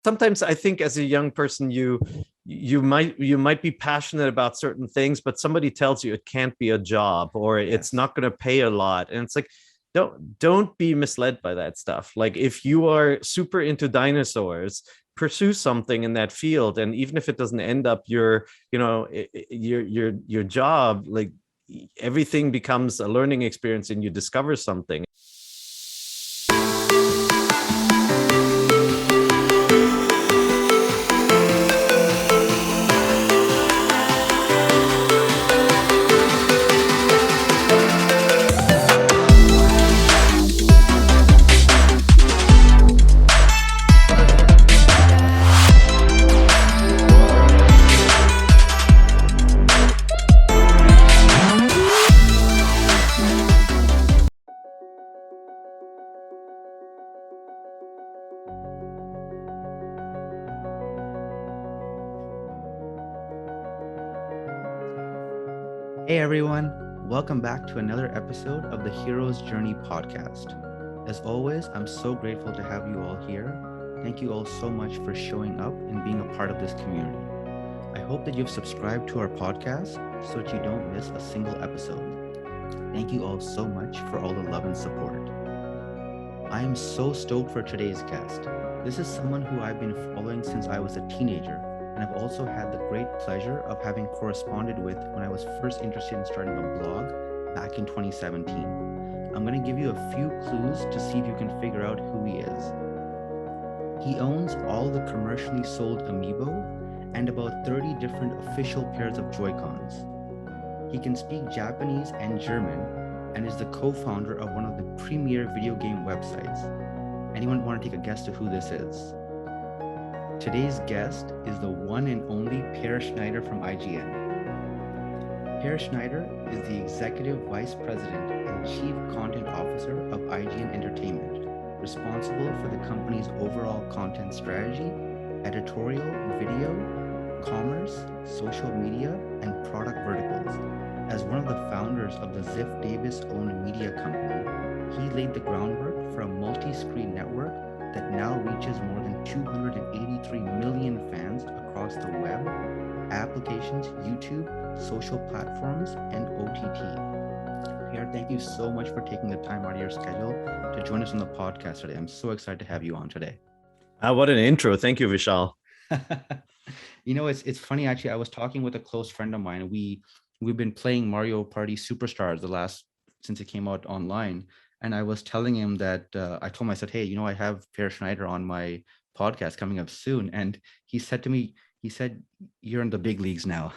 sometimes I think as a young person, you might be passionate about certain things, but somebody tells you it can't be a job or it's Yes. not going to pay a lot. And it's like, don't be misled by that stuff. Like if you are super into dinosaurs, pursue something in that field. And even if it doesn't end up your job, like everything becomes a learning experience and you discover something. Hey everyone, welcome back to another episode of the Hero's Journey podcast. As always, I'm so grateful to have you all here. Thank you all so much for showing up and being a part of this community. I hope that you've subscribed to our podcast so that you don't miss a single episode. Thank you all so much for all the love and support. I am so stoked for today's guest. This is someone who I've been following since I was a teenager, and I've also had the great pleasure of having corresponded with when I was first interested in starting a blog back in 2017. I'm going to give you a few clues to see if you can figure out who he is. He owns all the commercially sold Amiibo and about 30 different official pairs of Joy-Cons. He can speak Japanese and German and is the co-founder of one of the premier video game websites. Anyone want to take a guess to who this is? Today's guest is the one and only Per Schneider from IGN. Per Schneider is the Executive Vice President and Chief Content Officer of IGN Entertainment, responsible for the company's overall content strategy, editorial, video, commerce, social media, and product verticals. As one of the founders of the Ziff Davis-owned media company, he laid the groundwork for a multi-screen network that now reaches more than 283 million fans across the web, applications, YouTube, social platforms, and OTT. Pierre, thank you so much for taking the time out of your schedule to join us on the podcast today. I'm so excited to have you on today. What an intro. Thank you, Vishal. It's funny actually. I was talking with a close friend of mine. We've been playing Mario Party Superstars since it came out online, and I was telling him that I told him, I said, hey, I have Per Schneider on my podcast coming up soon, and he said to me, you're in the big leagues now.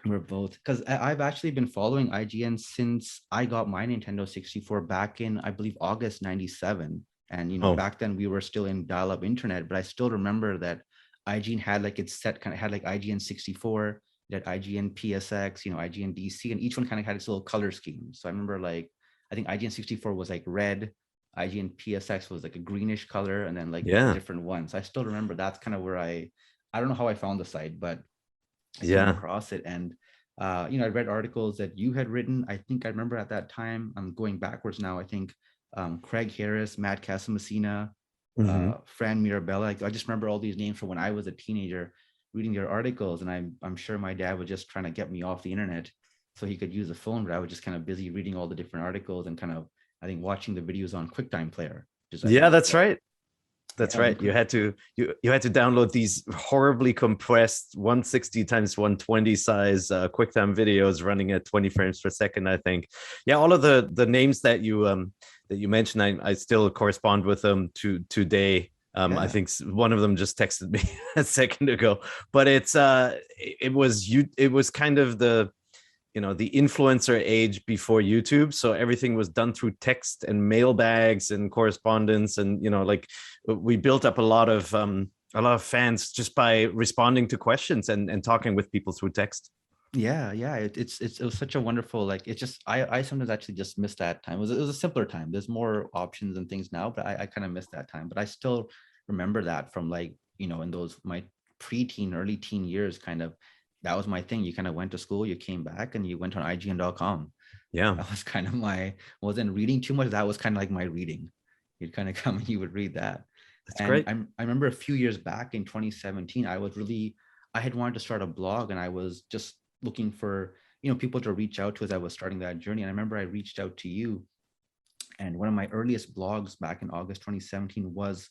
We're both, because I've actually been following IGN since I got my Nintendo 64 back in, I believe, August 97. And back then we were still in dial-up internet, but I still remember that IGN had like its set, kind of had like IGN 64, that IGN PSX, IGN DC, and each one kind of had its little color scheme. So I remember I think IGN 64 was like red, IGN PSX was like a greenish color, and then different ones. I still remember that's kind of where I don't know how I found the site, but I came across it. And I read articles that you had written. I think I remember at that time, I'm going backwards now, I think Craig Harris, Matt Casamassina, Fran Mirabella. I just remember all these names from when I was a teenager reading their articles, and I'm sure my dad was just trying to get me off the internet so he could use the phone, but I was just kind of busy reading all the different articles and kind of, I think, watching the videos on QuickTime Player. That's right. That's right. You had to download these horribly compressed 160 times 120 size QuickTime videos running at 20 frames per second, I think. Yeah, all of the names that you mentioned, I still correspond with them to today. I think one of them just texted me a second ago, but it was kind of the influencer age before YouTube. So everything was done through text and mailbags and correspondence. And, we built up a lot of fans just by responding to questions and talking with people through text. Yeah. It was such a wonderful, I sometimes actually just miss that time. It was a simpler time. There's more options and things now, but I kind of miss that time. But I still remember that from in those, my preteen, early teen years, kind of, that was my thing. You kind of went to school, you came back, and you went on IGN.com. Yeah. That was kind of wasn't reading too much. That was kind of like my reading. You'd kind of come and you would read that. That's And great. I remember a few years back in 2017, I had wanted to start a blog, and I was just looking for, people to reach out to as I was starting that journey. And I remember I reached out to you, and one of my earliest blogs back in August 2017 was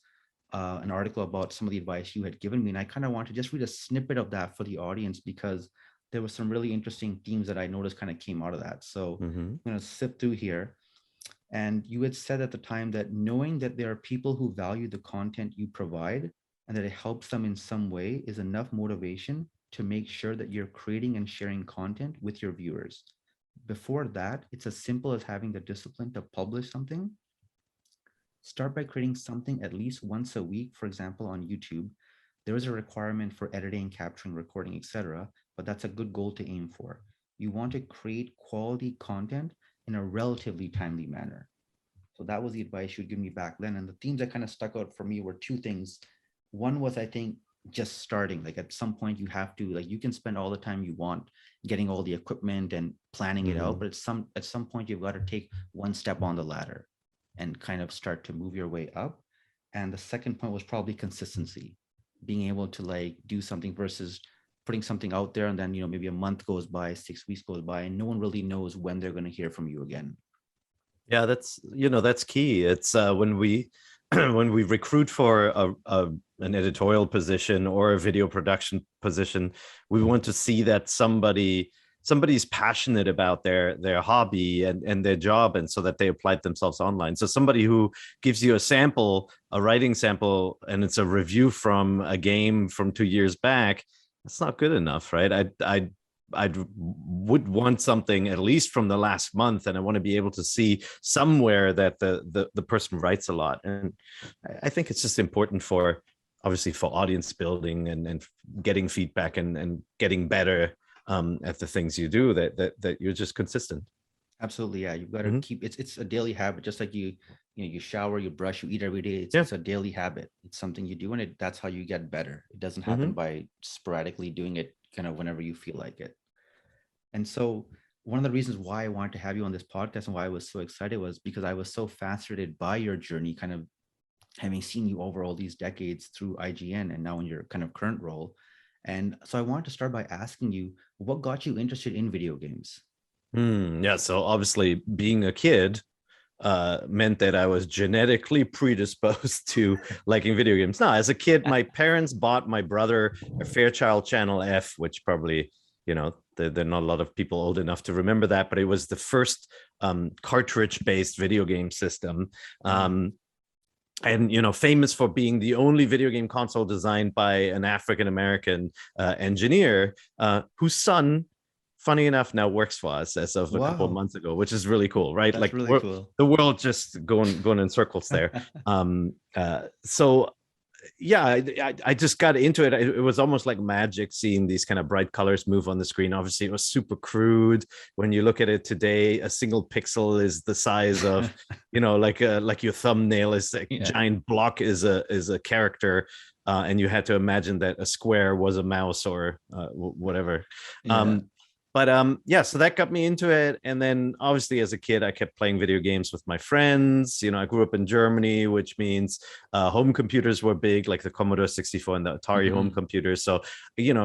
an article about some of the advice you had given me. And I kind of wanted to just read a snippet of that for the audience, because there was some really interesting themes that I noticed kind of came out of that. So Mm-hmm. I'm going to sift through here. And you had said at the time that knowing that there are people who value the content you provide and that it helps them in some way is enough motivation to make sure that you're creating and sharing content with your viewers. Before that, it's as simple as having the discipline to publish something. Start by creating something at least once a week. For example, on YouTube, there is a requirement for editing, capturing, recording, etc., but that's a good goal to aim for. You want to create quality content in a relatively timely manner. So that was the advice you'd give me back then. And the themes that kind of stuck out for me were two things. One was, I think, just starting. Like at some point, you have to, like, you can spend all the time you want getting all the equipment and planning it out, Mm-hmm. but at some point you've got to take one step on the ladder and kind of start to move your way up. And the second point was probably consistency, being able to like do something versus putting something out there, and then maybe a month goes by, 6 weeks goes by, and no one really knows when they're going to hear from you again. Yeah, that's key. It's when we when we recruit for an editorial position or a video production position, we want to see that somebody's passionate about their hobby and their job, and so that they applied themselves online. So somebody who gives you a sample, a writing sample, and it's a review from a game from 2 years back, that's not good enough, right? I would want something at least from the last month, and I want to be able to see somewhere that the person writes a lot. And I think it's just important for, obviously, for audience building and getting feedback and getting better at the things you do, that you're just consistent. Absolutely, yeah. You've got to Mm-hmm. keep it's a daily habit, just like you shower, you brush, you eat every day. It's Yeah. it's a daily habit. It's something you do, and that's how you get better. It doesn't happen Mm-hmm. by sporadically doing it kind of whenever you feel like it. And so one of the reasons why I wanted to have you on this podcast and why I was so excited was because I was so fascinated by your journey, kind of having seen you over all these decades through IGN and now in your kind of current role. And so I wanted to start by asking you, what got you interested in video games? Yeah. So obviously, being a kid meant that I was genetically predisposed to liking video games. Now, as a kid, my parents bought my brother a Fairchild Channel F, which probably, there are not a lot of people old enough to remember that, but it was the first cartridge-based video game system. And famous for being the only video game console designed by an African American engineer, whose son, funny enough, now works for us as of a couple of Wow, months ago, which is really cool, right? that's Like really cool. the world just going in circles there. So yeah, I just got into it. It was almost like magic, seeing these kind of bright colors move on the screen. Obviously, it was super crude. When you look at it today, a single pixel is the size of, like your thumbnail is a Yeah. giant block is a character, and you had to imagine that a square was a mouse or whatever. Yeah. But yeah, so that got me into it. And then obviously as a kid, I kept playing video games with my friends. I grew up in Germany, which means home computers were big, like the Commodore 64 and the Atari home computers. So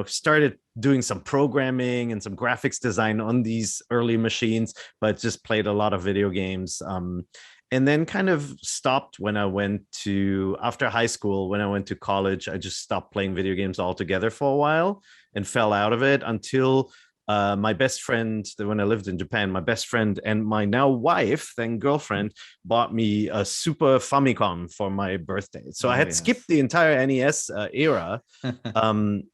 started doing some programming and some graphics design on these early machines, but just played a lot of video games. And then kind of stopped when I went to, after high school. When I went to college, I just stopped playing video games altogether for a while and fell out of it until my best friend, when I lived in Japan, my best friend and my now wife, then girlfriend, bought me a Super Famicom for my birthday. So I Oh, had skipped the entire NES era, yes.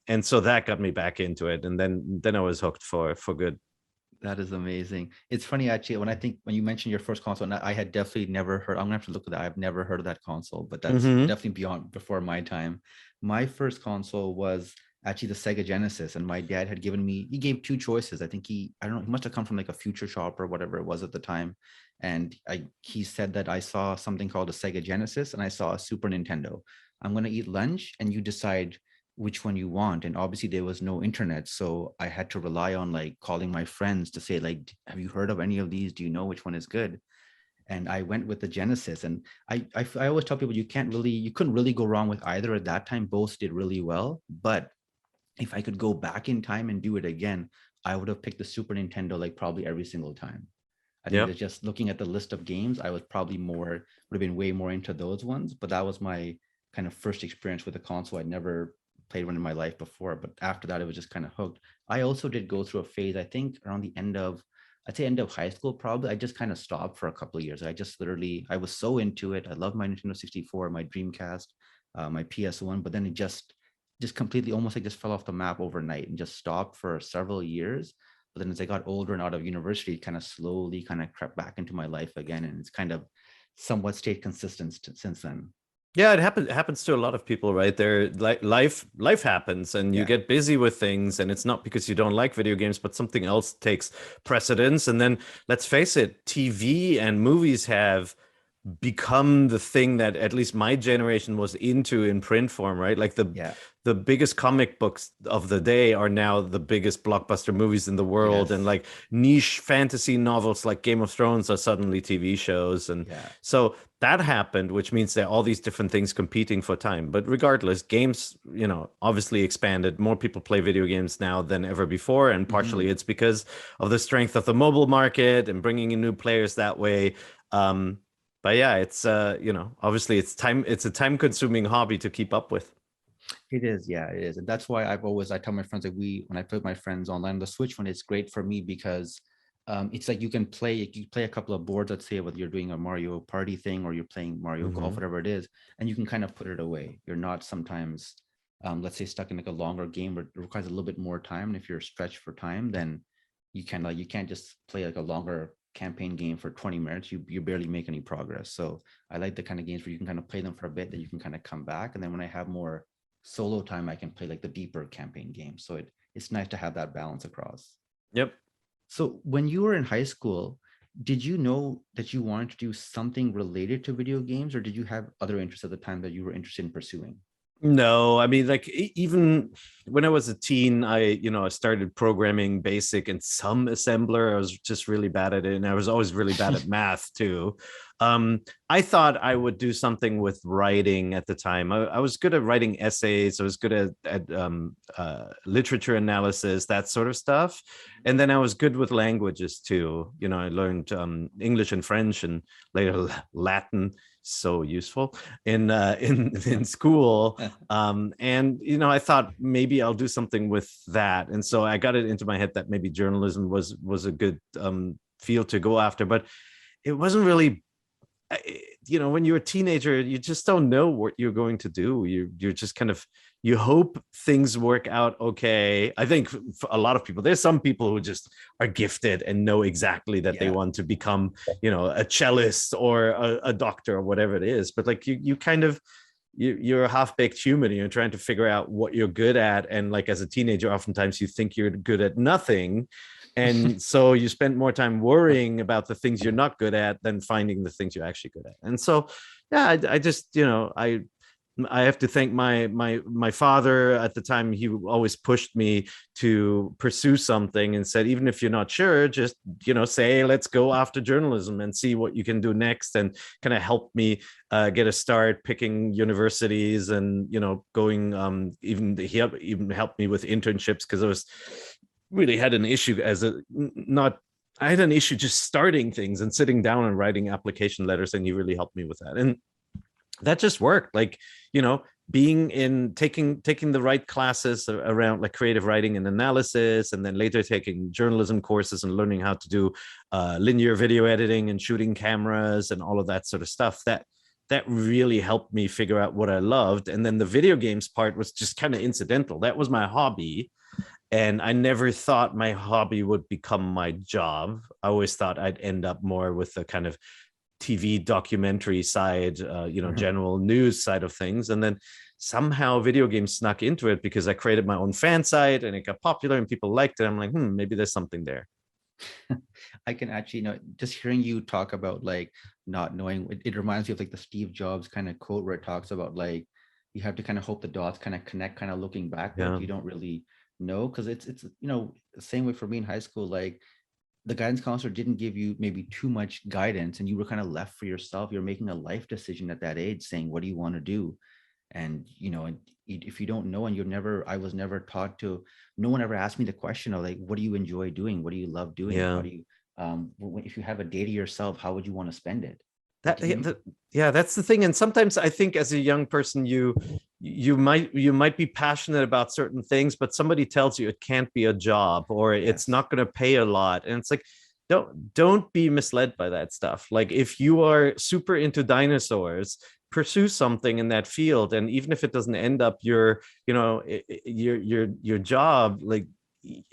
and so that got me back into it, and then I was hooked for good. That is amazing. It's funny actually when you mentioned your first console, and I had definitely never heard. I'm gonna have to look at that. I've never heard of that console, but that's Mm-hmm. definitely before my time. My first console was actually the Sega Genesis, and my dad had he gave two choices. I think I don't know, he must have come from like a Future Shop or whatever it was at the time. And he said that I saw something called a Sega Genesis and I saw a Super Nintendo. I'm gonna eat lunch and you decide which one you want. And obviously there was no internet, so I had to rely on like calling my friends to say like, have you heard of any of these, do you know which one is good? and I went with the Genesis. And I always tell people you couldn't really go wrong with either at that time. Both did really well. But if I could go back in time and do it again, I would have picked the Super Nintendo like probably every single time. I think Yep. that just looking at the list of games, I was probably would have been way more into those ones. But that was my kind of first experience with a console. I'd never played one in my life before, but after that, it was just kind of hooked. I also did go through a phase, I think around the I'd say end of high school, probably. I just kind of stopped for a couple of years. I was so into it. I love my Nintendo 64, my Dreamcast, my PS1, but then it just completely almost like just fell off the map overnight and just stopped for several years. But then as I got older and out of university, it kind of slowly kind of crept back into my life again. And it's kind of somewhat stayed consistent since then. Yeah, it happens to a lot of people, right? There, like life happens, and you Yeah. get busy with things, and it's not because you don't like video games, but something else takes precedence. And then let's face it, TV and movies have become the thing that at least my generation was into in print form, right? Like Yeah. the biggest comic books of the day are now the biggest blockbuster movies in the world, and Yes. like niche fantasy novels like Game of Thrones are suddenly TV shows. And Yeah. so that happened, which means there are all these different things competing for time. But regardless, games, obviously expanded. More people play video games now than ever before, and partially Mhm. it's because of the strength of the mobile market and bringing in new players that way. But yeah, it's obviously it's a time consuming hobby to keep up with. It is, yeah, it is. And that's why I tell my friends, like, when I play with my friends online, the Switch one is great for me because it's like you play a couple of boards, let's say whether you're doing a Mario Party thing or you're playing Mario Golf, Hmm. whatever it is, and you can kind of put it away. You're not sometimes, let's say, stuck in like a longer game where it requires a little bit more time. And if you're stretched for time, then you can't just play like a longer campaign game for 20 minutes. You barely make any progress. So I like the kind of games where you can kind of play them for a bit, then you can kind of come back. And then when I have more solo time, I can play like the deeper campaign games. So it's nice to have that balance across. Yep. So when you were in high school, did you know that you wanted to do something related to video games, or did you have other interests at the time that you were interested in pursuing? No, I mean, like even when I was a teen, I started programming basic and some assembler. I was just really bad at it, and I was always really bad at math too. I thought I would do something with writing at the time. I was good at writing essays. I was good at literature analysis, that sort of stuff. And then I was good with languages too. I learned English and French, and later Latin. So useful in school. And I thought maybe I'll do something with that, and so I got it into my head that maybe journalism was a good field to go after. But it wasn't really, when you're a teenager, you just don't know what you're going to do. You're just kind of, you hope things work out okay. I think for a lot of people, there's some people who just are gifted and know exactly that they Yeah. want to become, a cellist or a doctor or whatever it is. But like you kind of, you're a half-baked human, and you're trying to figure out what you're good at. And like as a teenager, oftentimes you think you're good at nothing, and so you spend more time worrying about the things you're not good at than finding the things you're actually good at. And so yeah, I just I have to thank my father at the time. He always pushed me to pursue something and said, even if you're not sure, just say, let's go after journalism and see what you can do next, and kind of help me get a start picking universities, and going even he even helped me with internships, because I was really had an issue as a not I had an issue just starting things and sitting down and writing application letters, and he really helped me with that. And that just worked. Like, being in taking the right classes around like creative writing and analysis, and then later taking journalism courses and learning how to do linear video editing and shooting cameras and all of that sort of stuff, that really helped me figure out what I loved. And then the video games part was just kind of incidental. That was my hobby, and I never thought my hobby would become my job. I always thought I'd end up more with the kind of TV documentary side, general news side of things. And then somehow video games snuck into it, because I created my own fan site and it got popular and people liked it. I'm like, maybe there's something there. I can actually just hearing you talk about like not knowing, it reminds me of like the Steve Jobs kind of quote where it talks about like you have to kind of hope the dots kind of connect, kind of looking backward. Yeah. You don't really know, because it's the same way for me in high school. Like the guidance counselor didn't give you maybe too much guidance, and you were kind of left for yourself. You're making a life decision at that age, saying, what do you want to do? And if you don't know, and I was never taught to, no one ever asked me the question of like, what do you enjoy doing? What do you love doing? How Yeah. do you if you have a day to yourself, how would you want to spend it? Like, That, yeah, yeah, that's the thing. And sometimes I think as a young person, you might be passionate about certain things, but somebody tells you it can't be a job or it's yes, not going to pay a lot. And it's like, don't be misled by that stuff. Like if you are super into dinosaurs, pursue something in that field. And even if it doesn't end up your job, like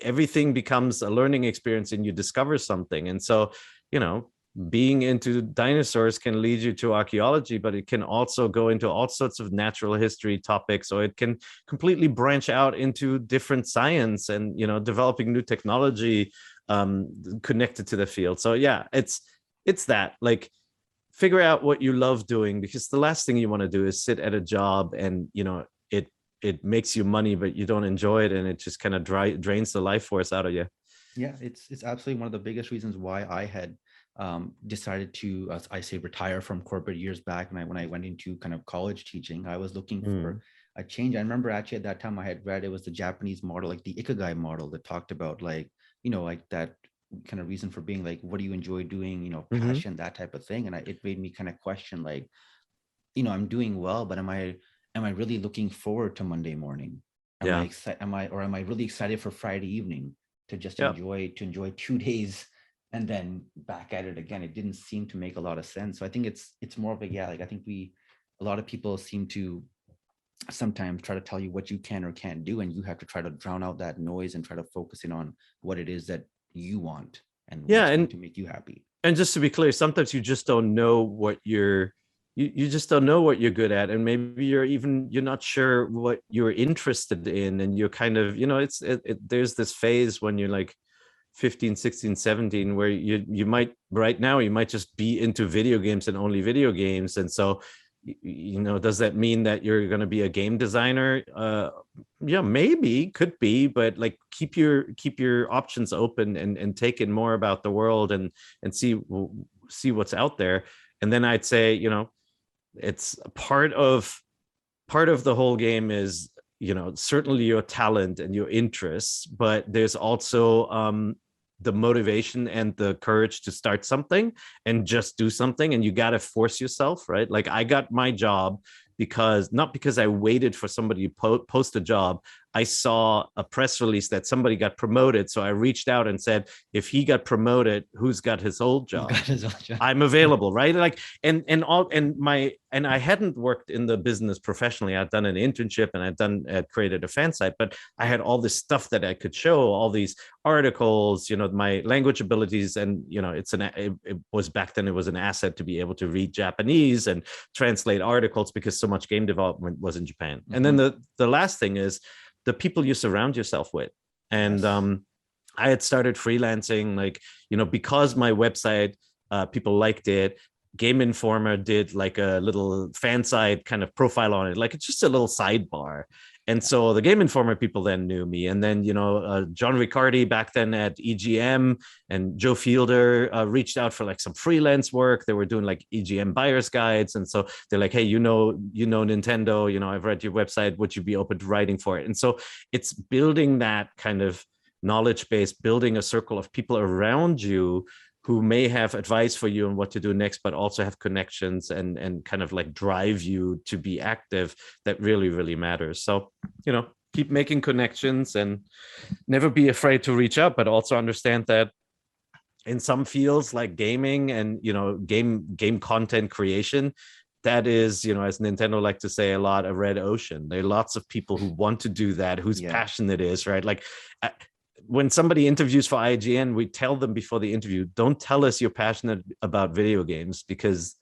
everything becomes a learning experience and you discover something. And so, you know, being into dinosaurs can lead you to archaeology, but it can also go into all sorts of natural history topics, or it can completely branch out into different science and, developing new technology connected to the field. So yeah, it's that, like, figure out what you love doing, because the last thing you want to do is sit at a job and, it makes you money, but you don't enjoy it, and it just kind of drains the life force out of you. yeah, it's absolutely one of the biggest reasons why I had decided to, I say, retire from corporate years back. And when I went into kind of college teaching, I was looking for a change. I remember actually at that time I had read, it was the Japanese model, like the Ikigai model, that talked about like, like that kind of reason for being, like, what do you enjoy doing, Mm-hmm. passion, that type of thing. And it made me kind of question, like, I'm doing well, but am I really looking forward to Monday morning? Am I Yeah. excited? Am I really excited for Friday evening to just Yeah. enjoy 2 days and then back at it again? It didn't seem to make a lot of sense. So I think it's more of a, yeah, like I think a lot of people seem to sometimes try to tell you what you can or can't do, and you have to try to drown out that noise and try to focus in on what it is that you want and Yeah. what's going And to make you happy. just to be clear, sometimes you just don't know what you just don't know what you're good at, and maybe you're not sure what you're interested in, and you're kind of, there's this phase when you're like 15, 16, 17, where you might, right now you might just be into video games and only video games. And so, does that mean that you're going to be a game designer? Yeah, maybe, could be, but like keep your options open, and take in more about the world, and see what's out there. And then I'd say, it's part of the whole game is, certainly your talent and your interests, but there's also the motivation and the courage to start something and just do something. And you got to force yourself, right? Like I got my job not because I waited for somebody to post a job. I saw a press release that somebody got promoted, so I reached out and said, if he got promoted, who's got his old Who's job? got his own job? I'm available, right? Like, and I hadn't worked in the business professionally. I'd done an internship and I'd created a fan site, but I had all this stuff that I could show, all these articles, my language abilities, and it was, back then it was an asset to be able to read Japanese and translate articles, because so much game development was in Japan. And then the last thing is the people you surround yourself with. And Yes. I had started freelancing, like, because my website, people liked it. Game Informer did like a little fan site kind of profile on it, like it's just a little sidebar. And so the Game Informer people then knew me. And then, John Riccardi back then at EGM and Joe Fielder reached out for like some freelance work. They were doing like EGM buyer's guides. And so they're like, hey, Nintendo, I've read your website. Would you be open to writing for it? And so it's building that kind of knowledge base, building a circle of people around you who may have advice for you on what to do next, but also have connections and kind of like drive you to be active. That really, really matters. So, keep making connections and never be afraid to reach out, but also understand that in some fields like gaming and, game content creation, that is, as Nintendo like to say a lot, a red ocean. There are lots of people who want to do that, whose Yeah. passion it is, right? Like, when somebody interviews for IGN, we tell them before the interview, don't tell us you're passionate about video games, because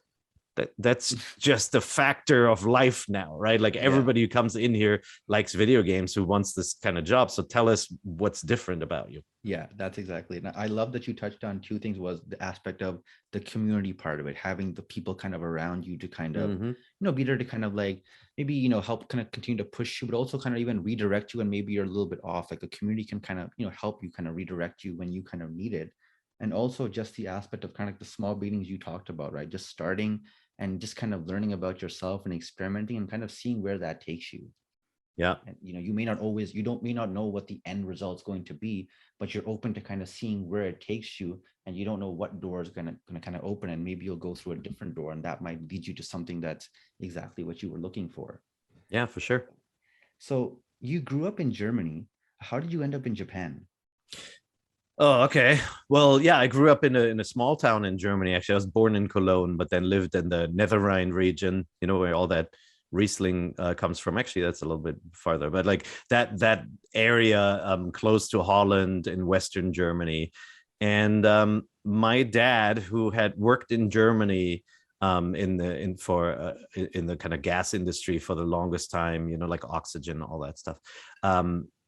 that's just a factor of life now, right? Like Yeah. everybody who comes in here likes video games, who wants this kind of job. So tell us what's different about you. Yeah, that's exactly it. And I love that you touched on two things: was the aspect of the community part of it, having the people kind of around you to kind of, Mm-hmm. be there to kind of like maybe, help kind of continue to push you, but also kind of even redirect you. And maybe you're a little bit off, like a community can kind of, help you kind of redirect you when you kind of need it. And also just the aspect of kind of the small beginnings you talked about, right? Just starting and just kind of learning about yourself and experimenting and kind of seeing where that takes you. Yeah. And you may not always, may not know what the end result's going to be, but you're open to kind of seeing where it takes you, and you don't know what door is gonna kind of open, and maybe you'll go through a different door, and that might lead you to something that's exactly what you were looking for. Yeah, for sure. So you grew up in Germany. How did you end up in Japan? Oh, okay. Well, yeah, I grew up in a small town in Germany. Actually, I was born in Cologne, but then lived in the Netherrhine region, where all that Riesling comes from. Actually, that's a little bit farther, but like that area close to Holland in Western Germany. And my dad, who had worked in Germany in the kind of gas industry for the longest time, like oxygen, all that stuff.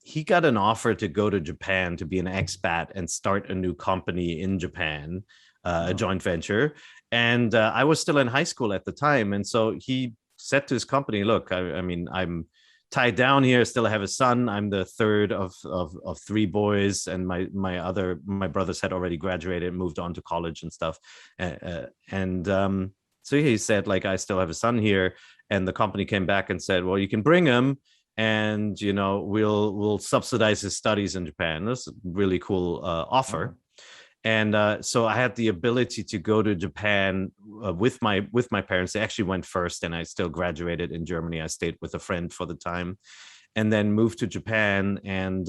He got an offer to go to Japan to be an expat and start a new company in Japan, a joint venture. And I was still in high school at the time. And so he said to his company, look, I mean, I'm tied down here, still have a son. I'm the third of three boys. And my brothers had already graduated and moved on to college and stuff. So he said, like, I still have a son here. And the company came back and said, well, you can bring him, and we'll subsidize his studies in Japan. That's a really cool offer. And so I had the ability to go to Japan with my parents. They actually went first, and I still graduated in Germany. I stayed with a friend for the time, and then moved to Japan, and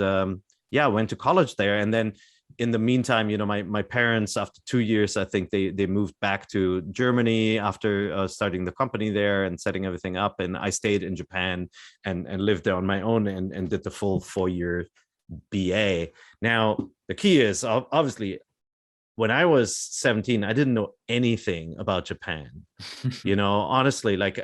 went to college there. And then in the meantime, my parents, after 2 years, I think they moved back to Germany after starting the company there and setting everything up. And I stayed in Japan and lived there on my own and did the full 4-year BA. Now, the key is obviously, when I was 17, I didn't know anything about Japan. Honestly, like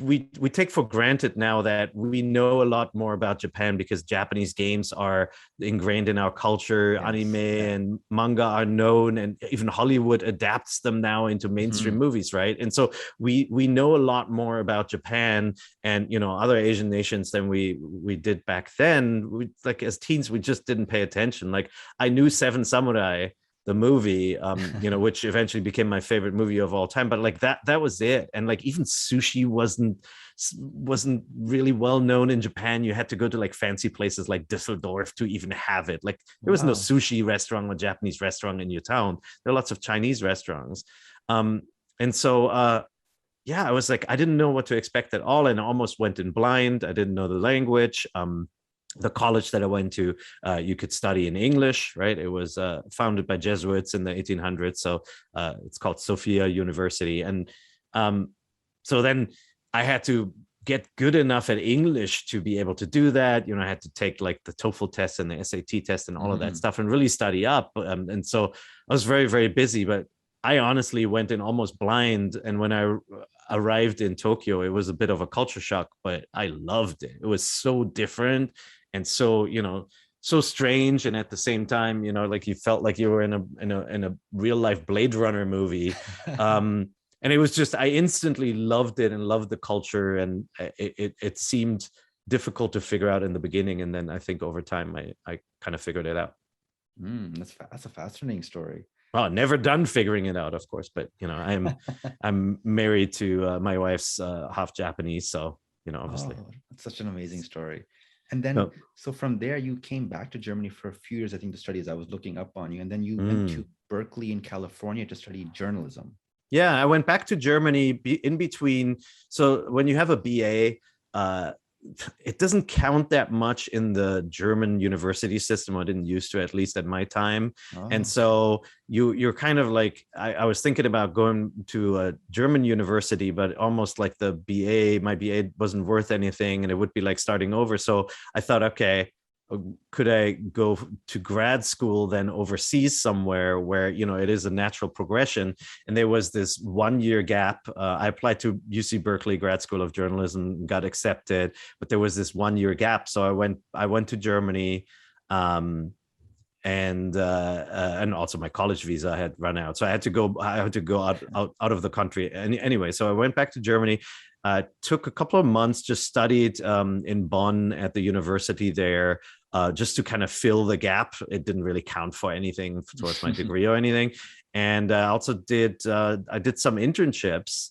we take for granted now that we know a lot more about Japan because Japanese games are ingrained in our culture. Yes, anime and manga are known, and even Hollywood adapts them now into mainstream movies, right? And so we know a lot more about Japan and other Asian nations than we did back then. Like as teens, we just didn't pay attention. Like I knew Seven Samurai, the movie, which eventually became my favorite movie of all time, but like that was it. And like even sushi wasn't really well known in Japan. You had to go to like fancy places like Düsseldorf to even have it. Like there was no sushi restaurant or Japanese restaurant in your town. There are lots of Chinese restaurants. And so I was like, I didn't know what to expect at all, and I almost went in blind. I didn't know the language. The college that I went to, you could study in English, right? It was founded by Jesuits in the 1800s. So it's called Sophia University. And so then I had to get good enough at English to be able to do that. I had to take like the TOEFL test and the SAT test and all of that stuff and really study up. And so I was very, very busy, but I honestly went in almost blind. And when I arrived in Tokyo, it was a bit of a culture shock, but I loved it. It was so different. And so, so strange. And at the same time, like you felt like you were in a real life Blade Runner movie. And it was just, I instantly loved it and loved the culture. And it seemed difficult to figure out in the beginning. And then I think over time, I kind of figured it out. That's a fascinating story. Well, never done figuring it out, of course, but I'm married to my wife's half Japanese. So, obviously. That's such an amazing story. And then, so from there, you came back to Germany for a few years, I think, to study, as I was looking up on you. And then you went to Berkeley in California to study journalism. Yeah, I went back to Germany in between. So when you have a BA, it doesn't count that much in the German university system. I didn't used to, at least at my time. And so you're kind of like, I was thinking about going to a German university, but almost like my BA wasn't worth anything and it would be like starting over. So I thought, okay, could I go to grad school then overseas somewhere where, it is a natural progression? And there was this 1-year gap. I applied to UC Berkeley Grad School of Journalism, got accepted, but there was this 1-year gap. So I went to Germany, and also my college visa had run out. So I had to go out of the country. Anyway, so I went back to Germany. Took a couple of months, just studied in Bonn at the university there. just to kind of fill the gap. It didn't really count for anything towards my degree or anything. And I also I did some internships.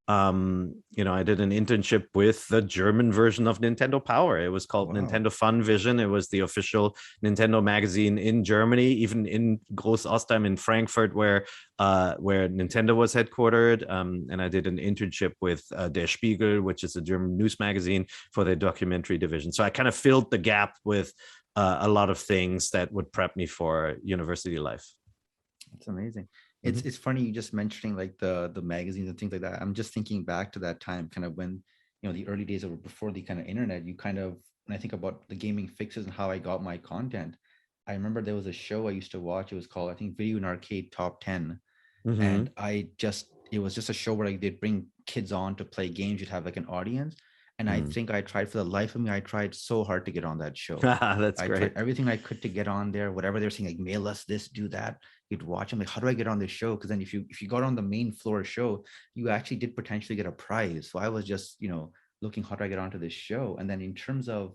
I did an internship with the German version of Nintendo Power. It was called Nintendo Fun Vision. It was the official Nintendo magazine in Germany, even in Groß Ostheim in Frankfurt, where Nintendo was headquartered. And I did an internship with Der Spiegel, which is a German news magazine, for the documentary division. So I kind of filled the gap with a lot of things that would prep me for university life. That's amazing. It's funny you just mentioning like the magazines and things like that. I'm just thinking back to that time, kind of when, the early days of before the kind of internet, when I think about the gaming fixes and how I got my content, I remember there was a show I used to watch. It was called, I think, Video and Arcade Top 10. And it was just a show where like they'd bring kids on to play games. You'd have like an audience. And I think I tried, for the life of me, I tried so hard to get on that show. That's I great. tried everything I could to get on there, whatever they're saying, like mail us this, do that. You'd watch them like, how do I get on this show? Because then if you got on the main floor show, you actually did potentially get a prize. So I was just, looking, how do I get onto this show? And then in terms of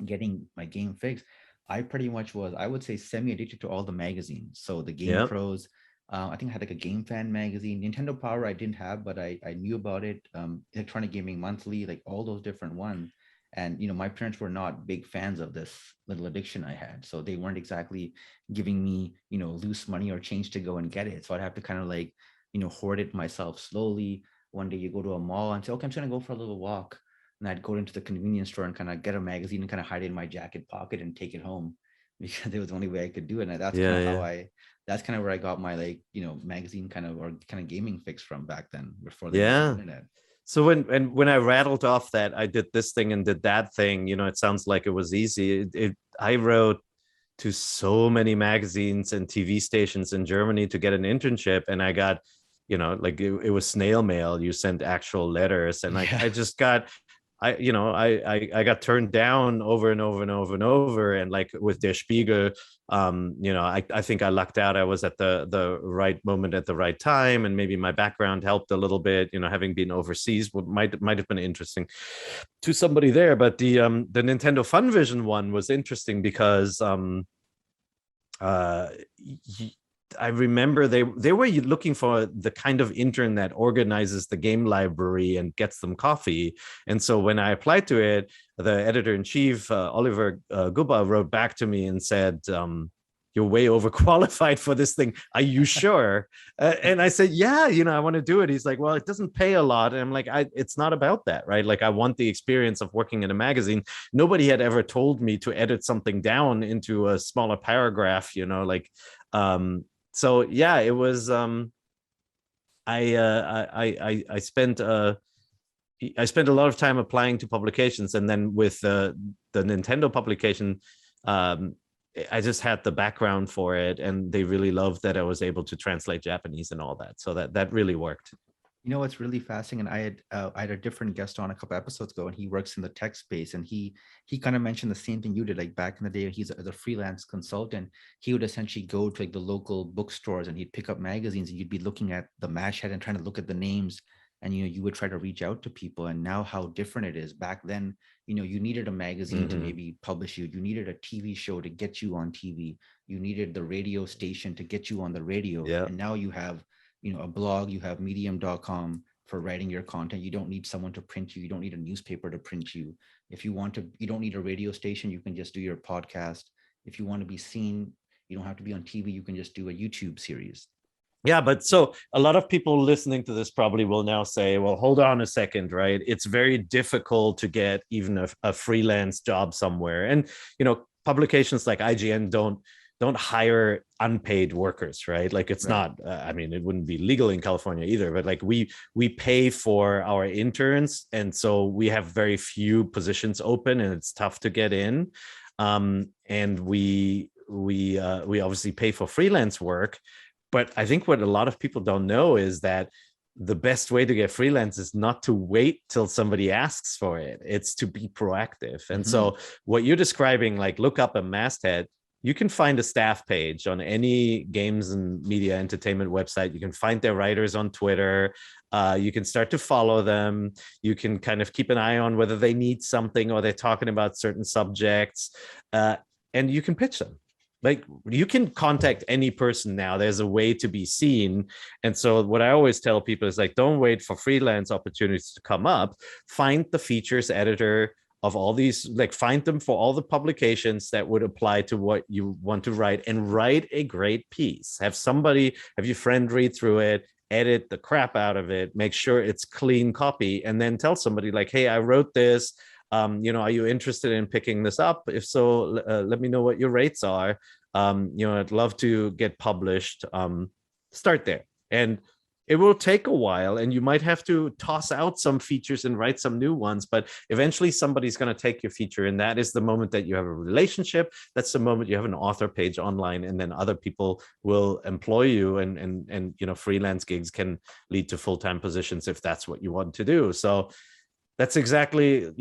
getting my game fix, I pretty much was, I would say, semi-addicted to all the magazines. So the Game Pros, I think I had like a Game Fan magazine. Nintendo Power I didn't have, but I knew about it. Electronic Gaming Monthly, like all those different ones. And, my parents were not big fans of this little addiction I had. So they weren't exactly giving me, loose money or change to go and get it. So I'd have to kind of like, hoard it myself slowly. One day you go to a mall and say, okay, I'm just going to go for a little walk. And I'd go into the convenience store and kind of get a magazine and kind of hide it in my jacket pocket and take it home, because it was the only way I could do it. And that's that's kind of where I got my like, magazine kind of gaming fix from back then, before the internet. So when I rattled off that I did this thing and did that thing, it sounds like it was easy. I wrote to so many magazines and TV stations in Germany to get an internship, and I got, like it was snail mail. You sent actual letters, and I just got. I got turned down over and over and over and over. And like with Der Spiegel, I think I lucked out. I was at the right moment at the right time, and maybe my background helped a little bit. Having been overseas might have been interesting to somebody there. But the Nintendo Fun Vision one was interesting because I remember they were looking for the kind of intern that organizes the game library and gets them coffee. And so when I applied to it, the editor-in-chief, Oliver Gubba, wrote back to me and said, you're way overqualified for this thing. Are you sure? And I said, yeah, I want to do it. He's like, well, it doesn't pay a lot. And I'm like, it's not about that, right? Like, I want the experience of working in a magazine. Nobody had ever told me to edit something down into a smaller paragraph, so yeah, it was. I spent a lot of time applying to publications, and then with the Nintendo publication, I just had the background for it, and they really loved that I was able to translate Japanese and all that. So that really worked. What's really fascinating, and I had a different guest on a couple episodes ago, and he works in the tech space, and he kind of mentioned the same thing you did. Like back in the day, he's a freelance consultant. He would essentially go to like the local bookstores, and he'd pick up magazines, and you'd be looking at the masthead and trying to look at the names, and you would try to reach out to people. And now how different it is. Back then, you needed a magazine to maybe publish you. You needed a TV show to get you on TV. You needed the radio station to get you on the radio. Yeah. And now you have a blog, you have medium.com for writing your content. You don't need someone to print you. You don't need a newspaper to print you. If you want to, you don't need a radio station. You can just do your podcast. If you want to be seen, you don't have to be on TV. You can just do a YouTube series. Yeah, but so a lot of people listening to this probably will now say, well, hold on a second, right? It's very difficult to get even a freelance job somewhere. And, publications like IGN don't hire unpaid workers, right? Like it's not, it wouldn't be legal in California either, but like we pay for our interns. And so we have very few positions open, and it's tough to get in. And we obviously pay for freelance work. But I think what a lot of people don't know is that the best way to get freelance is not to wait till somebody asks for it. It's to be proactive. And so what you're describing, like look up a masthead, you can find a staff page on any games and media entertainment website. You can find their writers on Twitter. You can start to follow them. You can kind of keep an eye on whether they need something or they're talking about certain subjects, and you can pitch them. Like, you can contact any person now. There's a way to be seen. And so what I always tell people is, like, don't wait for freelance opportunities to come up. Find the features editor of all these, like, find them for all the publications that would apply to what you want to write, and write a great piece. Have your friend read through it, edit the crap out of it, make sure it's clean copy, and then tell somebody, like, hey, I wrote this. Are you interested in picking this up? If so, let me know what your rates are. I'd love to get published. Start there. And it will take a while, and you might have to toss out some features and write some new ones, but eventually somebody's going to take your feature, and that is the moment that you have a relationship. That's the moment you have an author page online, and then other people will employ you, and freelance gigs can lead to full-time positions if that's what you want to do. So that's exactly,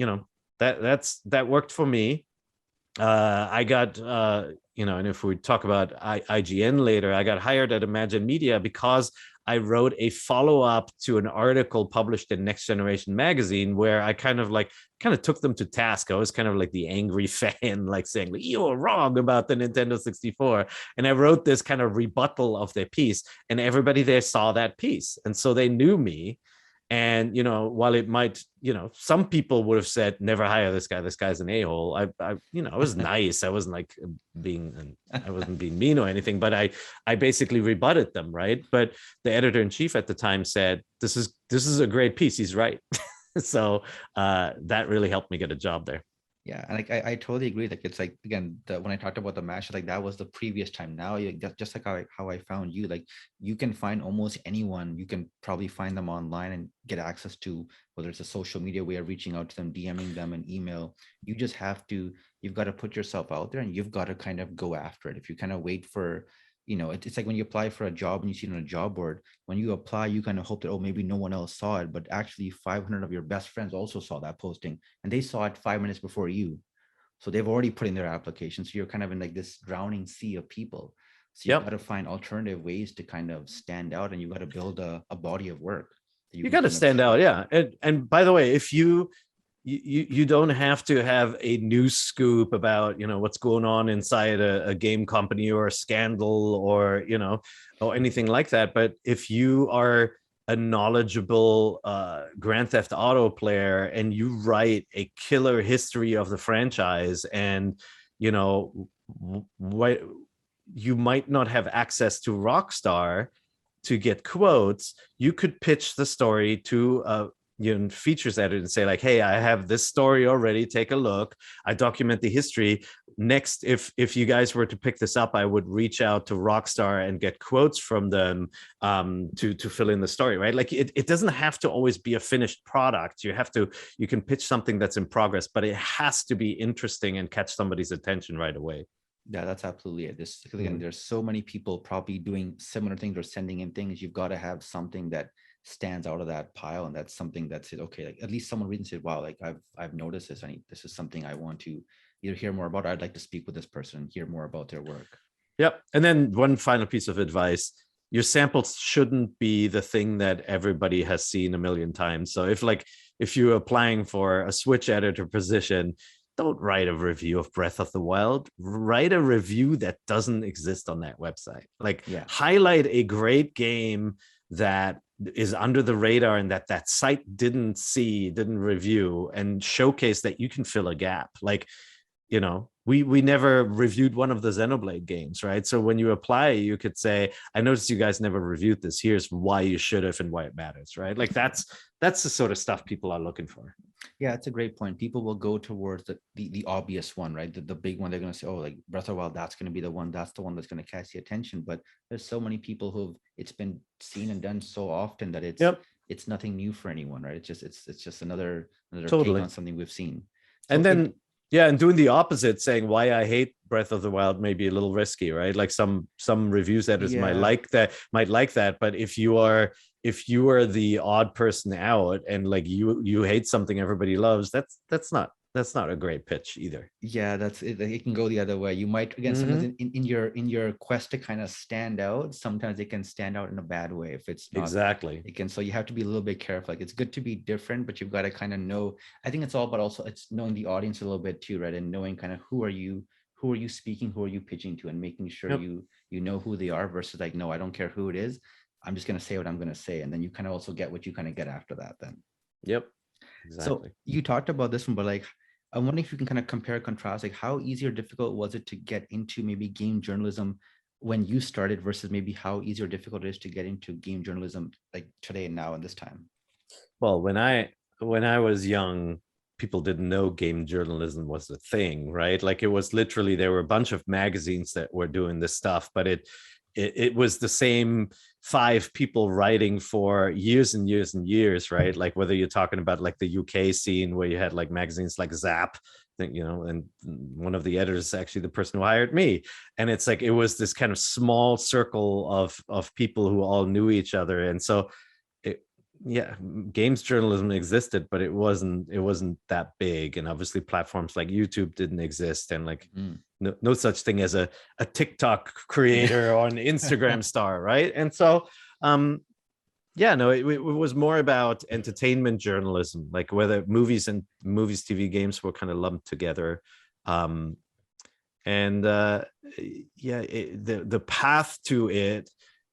that worked for me. I got, and if we talk about IGN later, I got hired at Imagine Media because I wrote a follow-up to an article published in Next Generation magazine, where I kind of took them to task. I was kind of like the angry fan, like saying, like, you were wrong about the Nintendo 64. And I wrote this kind of rebuttal of their piece, and everybody there saw that piece. And so they knew me. And, while it might, some people would have said, never hire this guy. This guy's an a-hole. I was nice. I wasn't I wasn't being mean or anything, but I basically rebutted them. Right. But the editor-in-chief at the time said, this is a great piece. He's right. So that really helped me get a job there. Yeah, and like I totally agree. Like, it's like, again, when I talked about the match, like, that was the previous time. Now, just like how I found you, like, you can find almost anyone. You can probably find them online and get access to, whether it's a social media way of reaching out to them, DMing them, an email. You've got to put yourself out there, and you've got to kind of go after it. If you kind of wait for, it's like when you apply for a job and you see it on a job board, when you apply, you kind of hope that, oh, maybe no one else saw it, but actually 500 of your best friends also saw that posting, and they saw it 5 minutes before you. So they've already put in their application. So you're kind of in like this drowning sea of people. So you've got to find alternative ways to kind of stand out, and you've got to build a body of work. You got to stand out. Yeah. And by the way, if you don't have to have a news scoop about, what's going on inside a game company or a scandal or, or anything like that. But if you are a knowledgeable Grand Theft Auto player and you write a killer history of the franchise, and, what you might not have access to Rockstar to get quotes, you could pitch the story to features editor and say, like, hey, I have this story already, take a look. I document the history. Next, if you guys were to pick this up, I would reach out to Rockstar and get quotes from them to fill in the story, right? Like, it doesn't have to always be a finished product. You can pitch something that's in progress, but it has to be interesting and catch somebody's attention right away. Yeah, that's absolutely it. Again, there's so many people probably doing similar things or sending in things. You've got to have something that stands out of that pile, and that's something that's it. Okay, like, at least someone reading said, wow, like, I've noticed this. This is something I want to either hear more about. I'd like to speak with this person and hear more about their work. Yep. And then one final piece of advice: your samples shouldn't be the thing that everybody has seen a million times. So if you're applying for a Switch editor position, don't write a review of Breath of the Wild. Write a review that doesn't exist on that website. Highlight a great game that is under the radar and that site didn't review, and showcase that you can fill a gap. Like, we never reviewed one of the Xenoblade games, right? So when you apply, you could say, I noticed you guys never reviewed this. Here's why you should have and why it matters, right? Like, that's the sort of stuff people are looking for. Yeah, it's a great point. People will go towards the obvious one, right? The big one. They're going to say, oh, like Breath of the Wild, that's going to be the one. That's the one that's going to catch the attention. But there's so many people it's been seen and done so often that it's nothing new for anyone, right? It's just another take on something we've seen. So and then and doing the opposite, saying why I hate Breath of the Wild may be a little risky, right? Like some reviews editors might like that. But if you are if you are the odd person out and like you hate something everybody loves, that's not a great pitch either. Yeah, that's it. It can go the other way. You might, again, sometimes in your quest to kind of stand out, sometimes it can stand out in a bad way if it's not. Exactly. It can, so you have to be a little bit careful. Like, it's good to be different, but you've got to kind of know. I think it's all, but also it's knowing the audience a little bit too, right? And knowing kind of who are you speaking, who are you pitching to, and making sure Yep. you know who they are versus like, no, I don't care who it is. I'm just gonna say what I'm gonna say, and then you kind of also get what you kind of get after that. Then. Yep. So Exactly. you talked about this one, but like, I'm wondering if you can kind of compare and contrast, like how easy or difficult was it to get into maybe game journalism when you started versus maybe how easy or difficult it is to get into game journalism like today and now and this time? Well, when I was young, people didn't know game journalism was a thing, right? Like it was literally, there were a bunch of magazines that were doing this stuff, but it was the same 5 people writing for years and years and years, right? Like whether you're talking about like the UK scene where you had like magazines like Zap, and one of the editors is actually the person who hired me. And it's like it was this kind of small circle of people who all knew each other. And so yeah, games journalism existed, but it wasn't that big. And obviously platforms like YouTube didn't exist, and like no such thing as a TikTok creator or an Instagram star, right? And so yeah, no, it was more about entertainment journalism, like whether movies, TV, games were kind of lumped together. And yeah, the path to it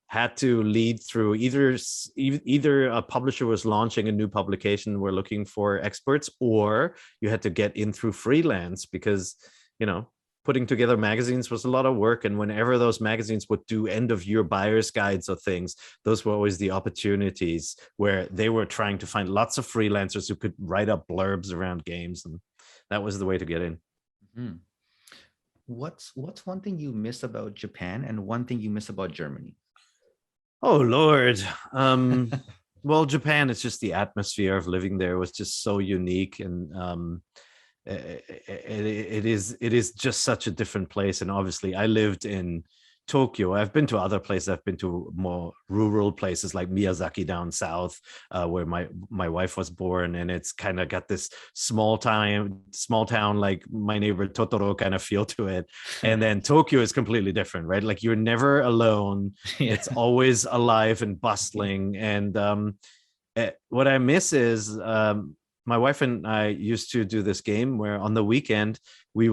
had to lead through either a publisher was launching a new publication, we're looking for experts, or you had to get in through freelance, because putting together magazines was a lot of work. And whenever those magazines would do end of year buyer's guides or things, those were always the opportunities where they were trying to find lots of freelancers who could write up blurbs around games, and that was the way to get in. Mm-hmm. What's one thing you miss about Japan and one thing you miss about Germany? Oh Lord. Well, Japan, it's just the atmosphere of living there was just so unique, and it is just such a different place. And obviously I lived in Tokyo. I've been to other places. I've been to more rural places like Miyazaki down south, where my wife was born, and it's kind of got this small town like My Neighbor Totoro kind of feel to it. And then Tokyo is completely different, right? Like you're never alone. Yeah. It's always alive and bustling. And what I miss is my wife and I used to do this game where on the weekend we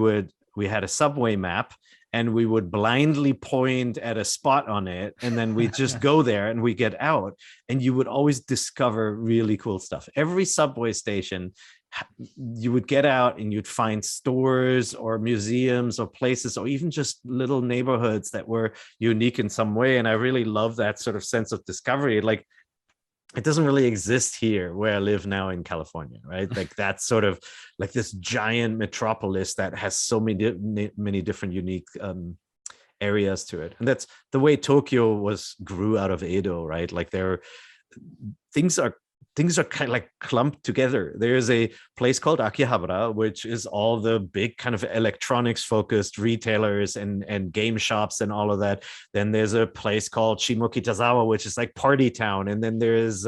had a subway map, and we would blindly point at a spot on it, and then we just go there and we get out, and you would always discover really cool stuff. Every subway station, you would get out and you'd find stores or museums or places or even just little neighborhoods that were unique in some way. And I really love that sort of sense of discovery. Like, it doesn't really exist here where I live now in California, right? Like that's sort of like this giant metropolis that has so many different unique areas to it. And that's the way Tokyo grew out of Edo, right? Like things are kind of like clumped together. There's a place called Akihabara, which is all the big kind of electronics focused retailers and game shops and all of that. Then there's a place called Shimokitazawa, which is like party town. And then there's,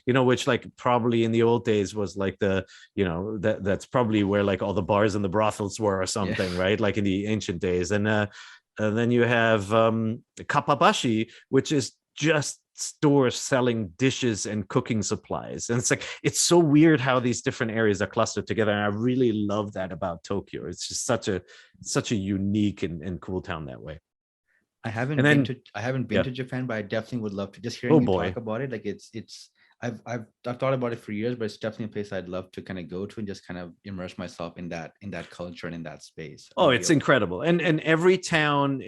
which like probably in the old days was like that's probably where like all the bars and the brothels were or something, yeah. Right? Like in the ancient days. And then you have Kappabashi, which is just stores selling dishes and cooking supplies. And it's so weird how these different areas are clustered together. And I really love that about Tokyo. It's just such a unique and cool town that way. I haven't been to Japan, but I definitely would love to. Just hearing you talk about it, like it's I've thought about it for years, but it's definitely a place I'd love to kind of go to and just kind of immerse myself in that culture and in that space. Oh, it's incredible. And every town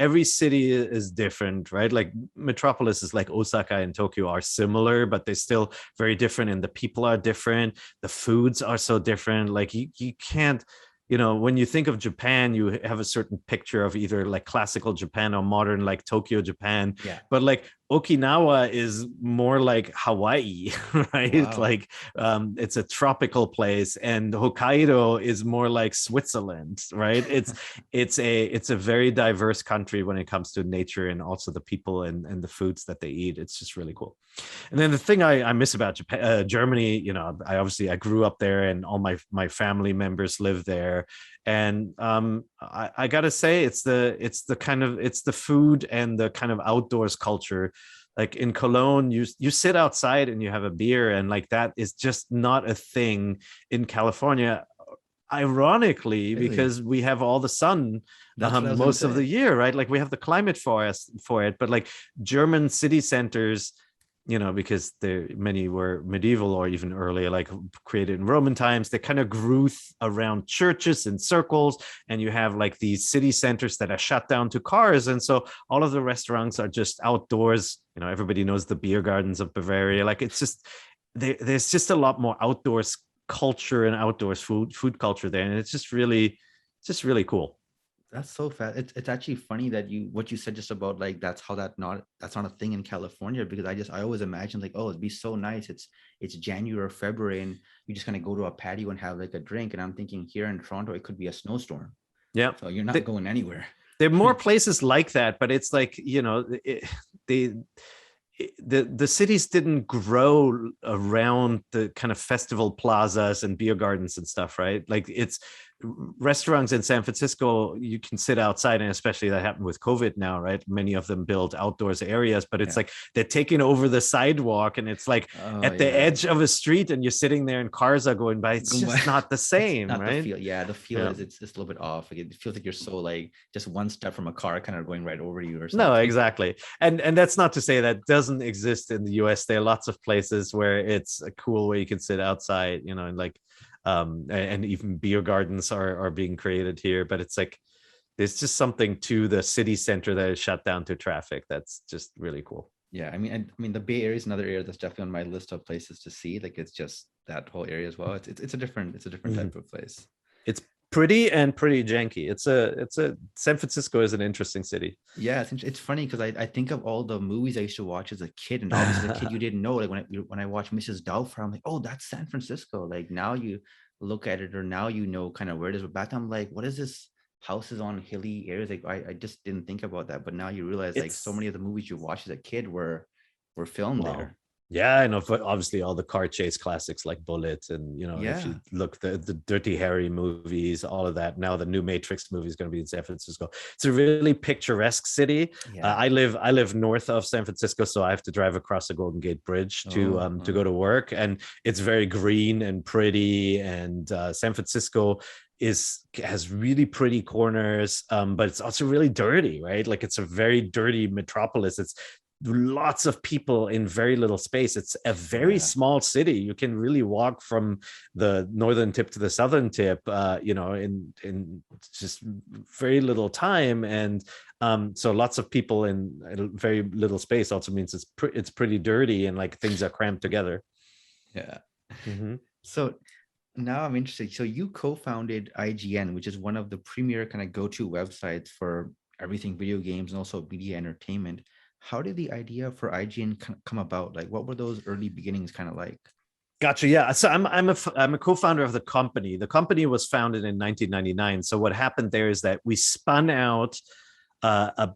every city is different, right? Like metropolises like Osaka and Tokyo are similar, but they're still very different, and the people are different. The foods are so different. Like you can't, when you think of Japan, you have a certain picture of either like classical Japan or modern like Tokyo Japan. Yeah. But like Okinawa is more like Hawaii, right? Wow. Like it's a tropical place, and Hokkaido is more like Switzerland, right? It's a very diverse country when it comes to nature and also the people and the foods that they eat. It's just really cool. And then the thing I miss about Japan, Germany, I grew up there, and all my family members live there. And I gotta say, it's the food and the kind of outdoors culture. Like in Cologne, you sit outside and you have a beer, and like that is just not a thing in California. Ironically, Really? because we have all the sun That's what I was gonna most of say. the year, right? Like we have the climate for it, but like German city centers, because many were medieval or even earlier, like created in Roman times, they kind of grew around churches in circles, and you have like these city centers that are shut down to cars, and so all of the restaurants are just outdoors. Everybody knows the beer gardens of Bavaria. Like it's just there's just a lot more outdoors culture and outdoors food culture there, and it's just really cool. That's so fast. It's actually funny that what you said just about like that's not a thing in California, because I always imagine like, oh, it'd be so nice. It's January or February and you just kind of go to a patio and have like a drink. And I'm thinking here in Toronto it could be a snowstorm. Yeah, So you're not going anywhere. there are more places like that, but it's like the cities didn't grow around the kind of festival plazas and beer gardens and stuff, right? Like it's restaurants in San Francisco, you can sit outside, and especially that happened with COVID now, right? Many of them build outdoors areas, but it's like they're taking over the sidewalk, and it's like at the edge of a street, and you're sitting there and cars are going by. It's just not the same, not right? The feel. Yeah, the feel is it's a little bit off. Like it feels like you're so like just one step from a car kind of going right over you or something. No, exactly. And that's not to say that doesn't exist in the US. There are lots of places where it's a cool where you can sit outside, and like and even beer gardens are being created here, but it's like there's just something to the city center that is shut down to traffic that's just really cool. Yeah, I mean the Bay Area is another area that's definitely on my list of places to see. Like it's just that whole area as well. It's a different type of place. It's pretty janky. It's a San Francisco is an interesting city. Yeah, it's funny because I think of all the movies I used to watch as a kid, and obviously as a kid you didn't know. Like when I watched Mrs. Doubtfire, I'm like, oh, that's San Francisco. Like now you look at it, or now you know kind of where it is. But back then I'm like, what is this? Houses on hilly areas. Like I just didn't think about that. But now you realize like so many of the movies you watched as a kid were filmed there. Yeah, I know. Obviously, all the car chase classics like Bullet, and if you look the Dirty Harry movies, all of that. Now the new Matrix movie is going to be in San Francisco. It's a really picturesque city. Yeah. I live north of San Francisco, so I have to drive across the Golden Gate Bridge to go to work, and it's very green and pretty. And San Francisco has really pretty corners, but it's also really dirty, right? Like it's a very dirty metropolis. It's lots of people in very little space. It's a very small city. You can really walk from the northern tip to the southern tip, in just very little time. And so lots of people in very little space also means it's pretty dirty, and like things are crammed together. Yeah. So now I'm interested. So you co-founded IGN, which is one of the premier kind of go-to websites for everything video games and also media entertainment. How did the idea for IGN come about? Like, what were those early beginnings kind of like? Gotcha. Yeah. So I'm a co-founder of the company. The company was founded in 1999. So what happened there is that we spun out a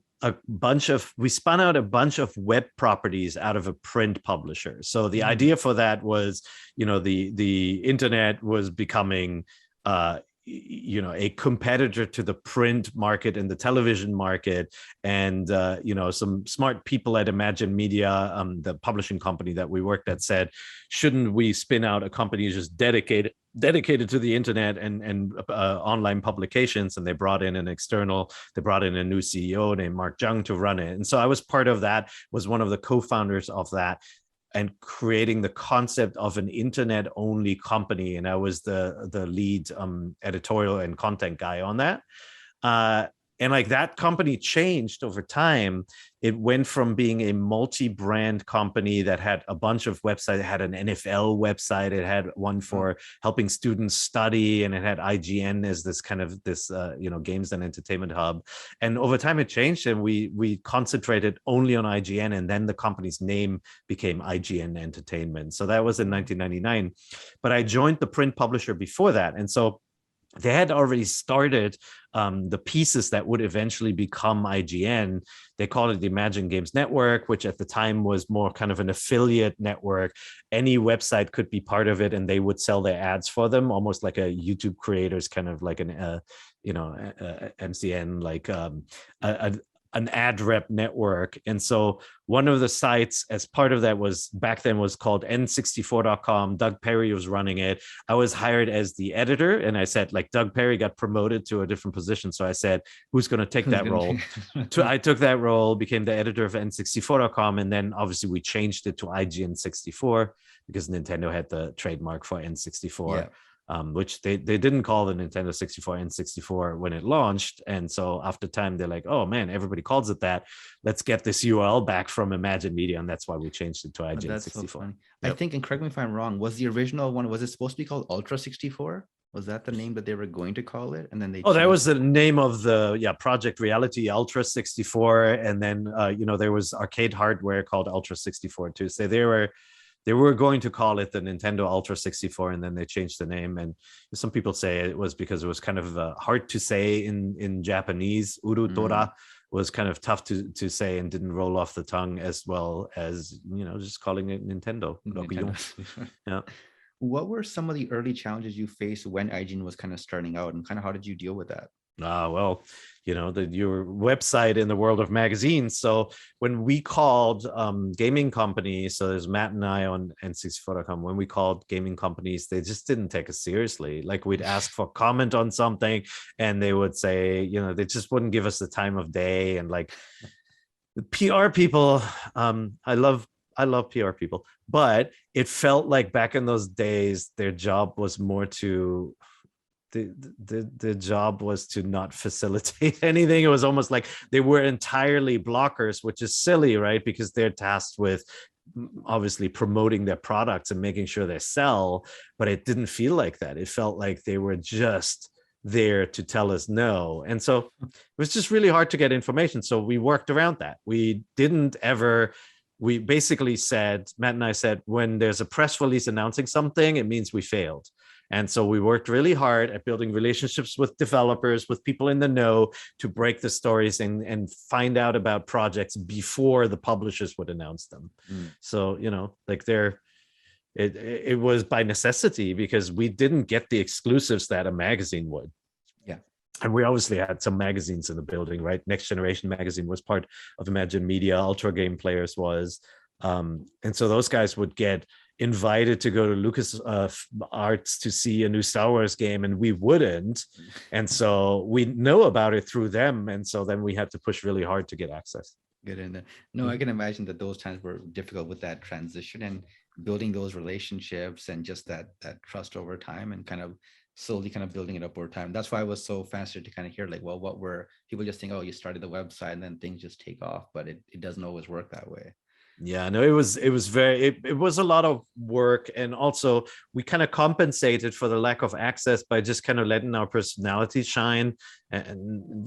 bunch of web properties out of a print publisher. So the idea for that was, the internet was becoming a competitor to the print market and the television market. And some smart people at Imagine Media, the publishing company that we worked at, said, shouldn't we spin out a company just dedicated to the internet and online publications? And they brought in a new CEO named Mark Jung to run it. And so I was part of that, was one of the co-founders of that, and creating the concept of an internet-only company. And I was the lead editorial and content guy on that. And like that company changed over time. It went from being a multi-brand company that had a bunch of websites. It had an NFL website. It had one for helping students study, and it had IGN as this kind of this games and entertainment hub. And over time it changed, and we concentrated only on IGN, and then the company's name became IGN Entertainment. So that was in 1999. But I joined the print publisher before that, and so they had already started the pieces that would eventually become IGN. They called it the Imagine Games Network, which at the time was more kind of an affiliate network. Any website could be part of it, and they would sell their ads for them, almost like a YouTube creators, kind of like an MCN, like an ad rep network. And so one of the sites as part of that was back then was called n64.com. Doug Perry was running it. I was hired as the editor, and I said, like, Doug Perry got promoted to a different position. So I said, who's going to take that role? So I took that role, became the editor of n64.com. And then obviously we changed it to IGN 64 because Nintendo had the trademark for N64. Yeah. Which they didn't call the Nintendo 64 N64 when it launched. And so after time, they're like, oh man, everybody calls it that. Let's get this URL back from Imagine Media. And that's why we changed it to IGN 64. So yep. I think, and correct me if I'm wrong, was the original one, was it supposed to be called Ultra 64? Was that the name that they were going to call it? And then they that was the name of the Project Reality Ultra 64. And then there was arcade hardware called Ultra 64 too. So they were going to call it the Nintendo Ultra 64, and then they changed the name. And some people say it was because it was kind of hard to say in Japanese. Urutora was kind of tough to say and didn't roll off the tongue, as well as, just calling it Nintendo. Yeah. What were some of the early challenges you faced when IGN was kind of starting out, and kind of how did you deal with that? Well, your website in the world of magazines. So when we called gaming companies, so there's Matt and I on n64.com, when we called gaming companies, they just didn't take us seriously. Like, we'd ask for comment on something and they would say, they just wouldn't give us the time of day. And like the PR people, I love PR people, but it felt like back in those days, their job was more to the job was to not facilitate anything. It was almost like they were entirely blockers, which is silly, right? Because they're tasked with obviously promoting their products and making sure they sell, but it didn't feel like that. It felt like they were just there to tell us no. And so it was just really hard to get information. So we worked around that. We basically said, Matt and I said, when there's a press release announcing something, it means we failed. And so we worked really hard at building relationships with developers, with people in the know, to break the stories and find out about projects before the publishers would announce them. So, it was by necessity, because we didn't get the exclusives that a magazine would. Yeah. And we obviously had some magazines in the building, right? Next Generation magazine was part of Imagine Media. Ultra Game Players was. And so those guys would get invited to go to Lucas Arts to see a new Star Wars game, and we wouldn't. And so we know about it through them. And so then we had to push really hard to get access. Get in there. No, I can imagine that those times were difficult with that transition and building those relationships and just that trust over time, and kind of slowly kind of building it up over time. That's why I was so fascinated to kind of hear, like, well, what were people just think, oh, you started the website and then things just take off, but it doesn't always work that way. Yeah, no, it was a lot of work. And also we kind of compensated for the lack of access by just kind of letting our personality shine. And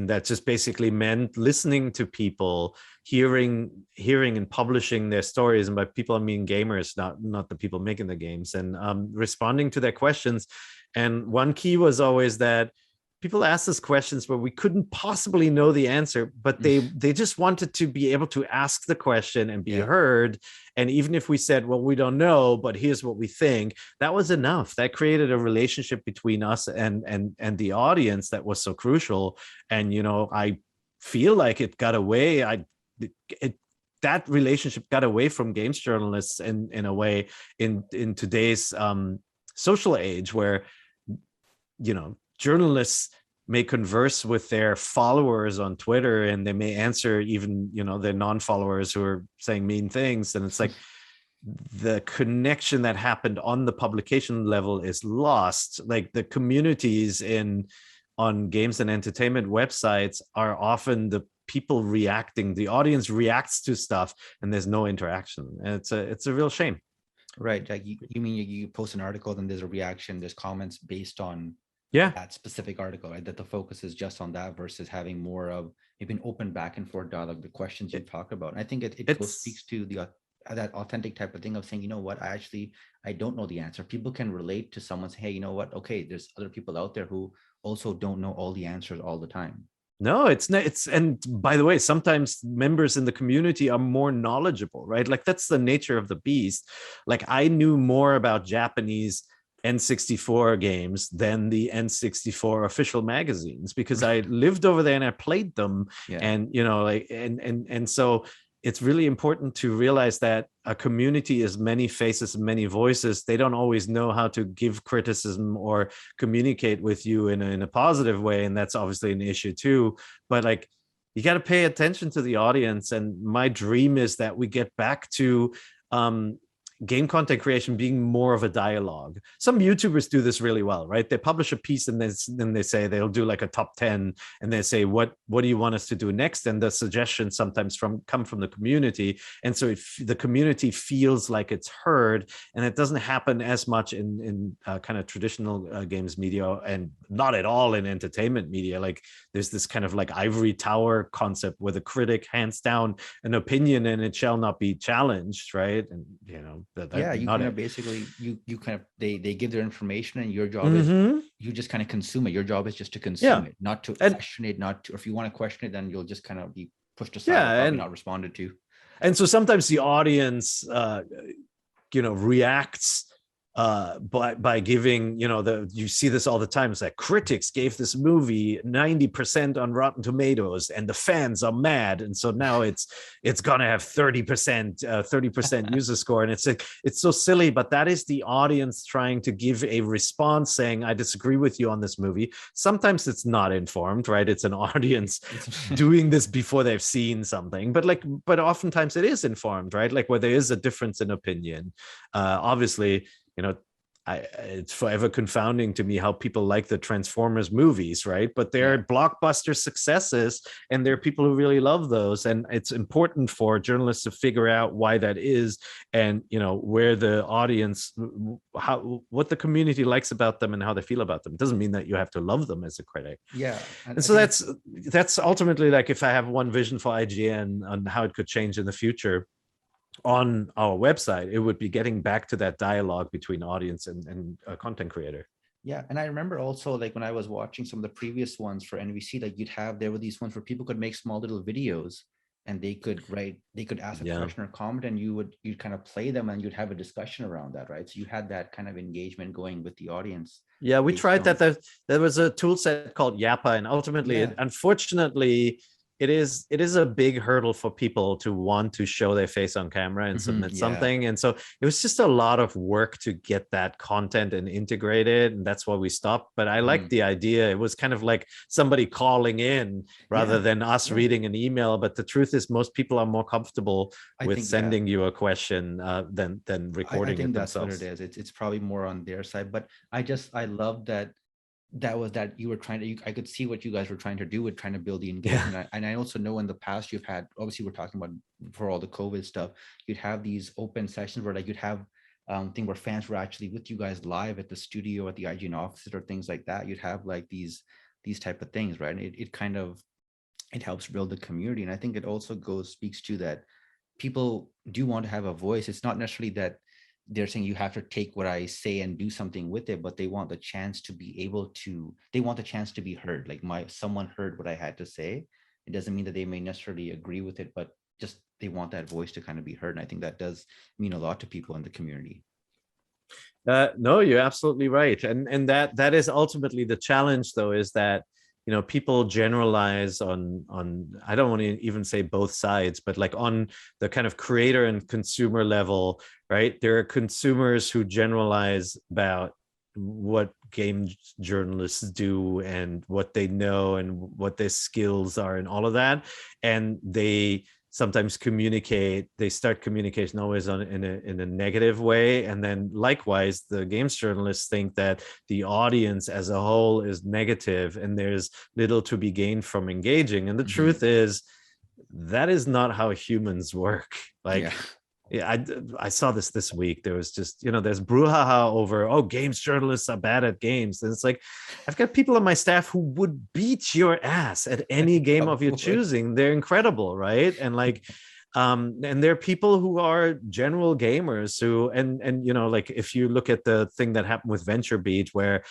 that just basically meant listening to people, hearing and publishing their stories. And by people, I mean gamers, not the people making the games, and responding to their questions. And one key was always that people asked us questions where we couldn't possibly know the answer, but they just wanted to be able to ask the question and be heard. And even if we said, well, we don't know, but here's what we think, that was enough. That created a relationship between us and the audience that was so crucial. And, I feel like it got away. That relationship got away from games journalists in a way in today's social age, where, journalists may converse with their followers on Twitter, and they may answer even, their non-followers who are saying mean things. And it's like the connection that happened on the publication level is lost. Like the communities in on games and entertainment websites are often the people reacting, the audience reacts to stuff, and there's no interaction. And it's a real shame. Right. Like you mean you post an article, then there's a reaction, there's comments based on that specific article, right? That the focus is just on that versus having more of maybe an open back and forth dialogue, the questions you talk about. And I think it speaks to the that authentic type of thing of saying, you know what, I don't know the answer. People can relate to someone saying, hey, you know what, okay, there's other people out there who also don't know all the answers all the time. No, it's not. And by the way, sometimes members in the community are more knowledgeable, right? Like that's the nature of the beast. Like I knew more about Japanese N64 games than the N64 official magazines because I lived over there and I played them. Yeah. And and so it's really important to realize that a community is many faces and many voices. They don't always know how to give criticism or communicate with you in a positive way. And that's obviously an issue too. But like, you got to pay attention to the audience. And my dream is that we get back to game content creation being more of a dialogue. Some YouTubers do this really well, right? They publish a piece and then they say they'll do like a top 10 and they say, what do you want us to do next? And the suggestions sometimes come from the community. And so if the community feels like it's heard, and it doesn't happen as much in kind of traditional games media and not at all in entertainment media. Like there's this kind of like ivory tower concept where the critic hands down an opinion and it shall not be challenged, right? And you kind of basically you kind of they give their information and your job is you just kind of consume it. Your job is just to consume it, not to question it, not to, or if you want to question it, then you'll just kind of be pushed aside, probably not responded to. And so sometimes the audience reacts by giving, you see this all the time. It's like critics gave this movie 90% on Rotten Tomatoes and the fans are mad. And so now it's going to have 30% user score. And it's like, it's so silly, but that is the audience trying to give a response saying, I disagree with you on this movie. Sometimes it's not informed, right? It's an audience doing this before they've seen something, but oftentimes it is informed, right? Like where there is a difference in opinion. Obviously, it's forever confounding to me how people like the Transformers movies, right? But they're blockbuster successes, and there are people who really love those. And it's important for journalists to figure out why that is, and where the audience, what the community likes about them, and how they feel about them. It doesn't mean that you have to love them as a critic. Yeah, and so that's ultimately, like, if I have one vision for IGN on how it could change in the future on our website, it would be getting back to that dialogue between audience and a content creator. Yeah, and I remember also, like, when I was watching some of the previous ones for NVC, like there were these ones where people could make small little videos and they could ask a question or comment, and you'd kind of play them and you'd have a discussion around that, right? So you had that kind of engagement going with the audience. Yeah, we tried that. There was a tool set called Yappa, and ultimately, unfortunately, it is a big hurdle for people to want to show their face on camera and submit something. And so it was just a lot of work to get that content and integrate it. And that's why we stopped. But I liked the idea. It was kind of like somebody calling in rather than us reading an email. But the truth is, most people are more comfortable with sending you a question than recording it themselves. I think that's what it is. It's probably more on their side. But I love that you were trying to, I could see what you guys were trying to do with trying to build the engagement. And I also know in the past you've had, obviously we're talking about for all the COVID stuff, you'd have these open sessions where, like, you'd have thing where fans were actually with you guys live at the studio, at the IGN offices, or things like that. You'd have like these type of things, right? And it helps build the community. And I think it also speaks to that people do want to have a voice. It's not necessarily that they're saying you have to take what I say and do something with it, but they want the chance to be heard. Like, someone heard what I had to say. It doesn't mean that they may necessarily agree with it, but just they want that voice to kind of be heard. And I think that does mean a lot to people in the community. No, you're absolutely right. And that is ultimately the challenge, though, is that people generalize on I don't want to even say both sides, but like on the kind of creator and consumer level, right? There are consumers who generalize about what game journalists do and what they know and what their skills are and all of that. And they sometimes they start communication always in a negative way, and then likewise the games journalists think that the audience as a whole is negative and there's little to be gained from engaging. And the truth is that is not how humans work. Like, yeah, I saw this week. There was just, there's brouhaha over, oh, games journalists are bad at games. And it's like, I've got people on my staff who would beat your ass at any game of your choosing. They're incredible, right? And like, and there are people who are general gamers who, and like if you look at the thing that happened with Venture Beat, where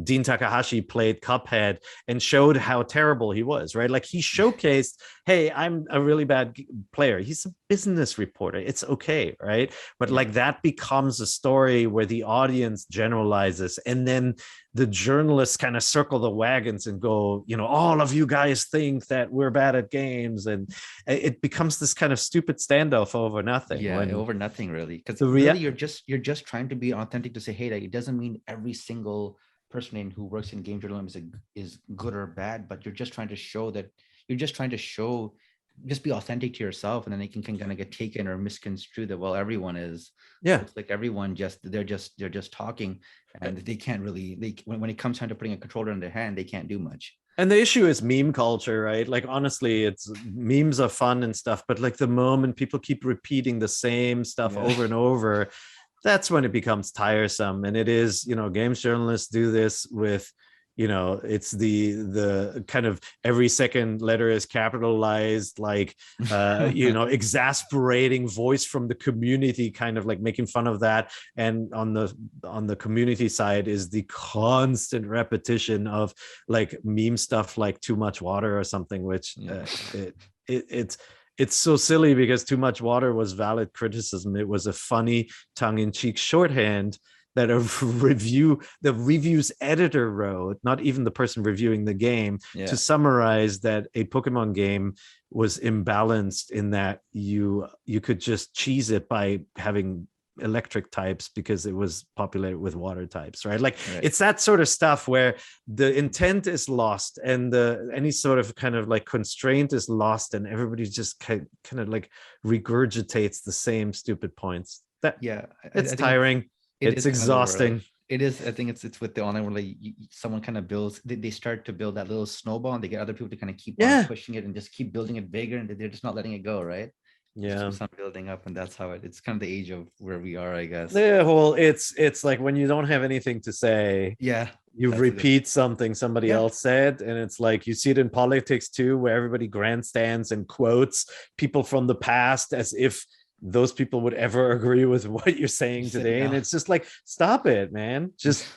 Dean Takahashi played Cuphead and showed how terrible he was, right? Like he showcased, hey, I'm a really bad player. He's a business reporter. It's okay, right? But like that becomes a story where the audience generalizes, and then the journalists kind of circle the wagons and go, all of you guys think that we're bad at games, and it becomes this kind of stupid standoff over nothing. Yeah, over nothing really, because really you're just trying to be authentic to say, hey, like, it doesn't mean every single person who works in game journalism is good or bad, but you're just trying to show that just be authentic to yourself, and then they can kind of get taken or misconstrued that, well, everyone is, it's like everyone they're just talking, and they can't really, when it comes time to putting a controller in their hand, they can't do much. And the issue is meme culture, right? Like, honestly, it's memes are fun and stuff, but like the moment people keep repeating the same stuff over and over, that's when it becomes tiresome. And it is, games journalists do this with, it's the kind of every second letter is capitalized, like, exasperating voice from the community, kind of like making fun of that. And on the community side is the constant repetition of like meme stuff, like too much water or something, which it's so silly, because Too Much Water was valid criticism. It was a funny tongue-in-cheek shorthand that the review's editor wrote, not even the person reviewing the game, to summarize that a Pokemon game was imbalanced in that you could just cheese it by having electric types because it was populated with water types, right? Like, it's that sort of stuff where the intent is lost and any sort of kind of like constraint is lost, and everybody just kind of like regurgitates the same stupid points. It's tiring. It's exhausting. It is. I think it's with the online where like someone kind of builds, they start to build that little snowball, and they get other people to kind of keep on pushing it and just keep building it bigger, and they're just not letting it go, right? Just building up, and that's how it's kind of the age of where we are, I guess. Yeah, well, it's like when you don't have anything to say, you repeat something somebody else said, and it's like you see it in politics too, where everybody grandstands and quotes people from the past as if those people would ever agree with what you're saying today. And it's just like, stop it, man. Just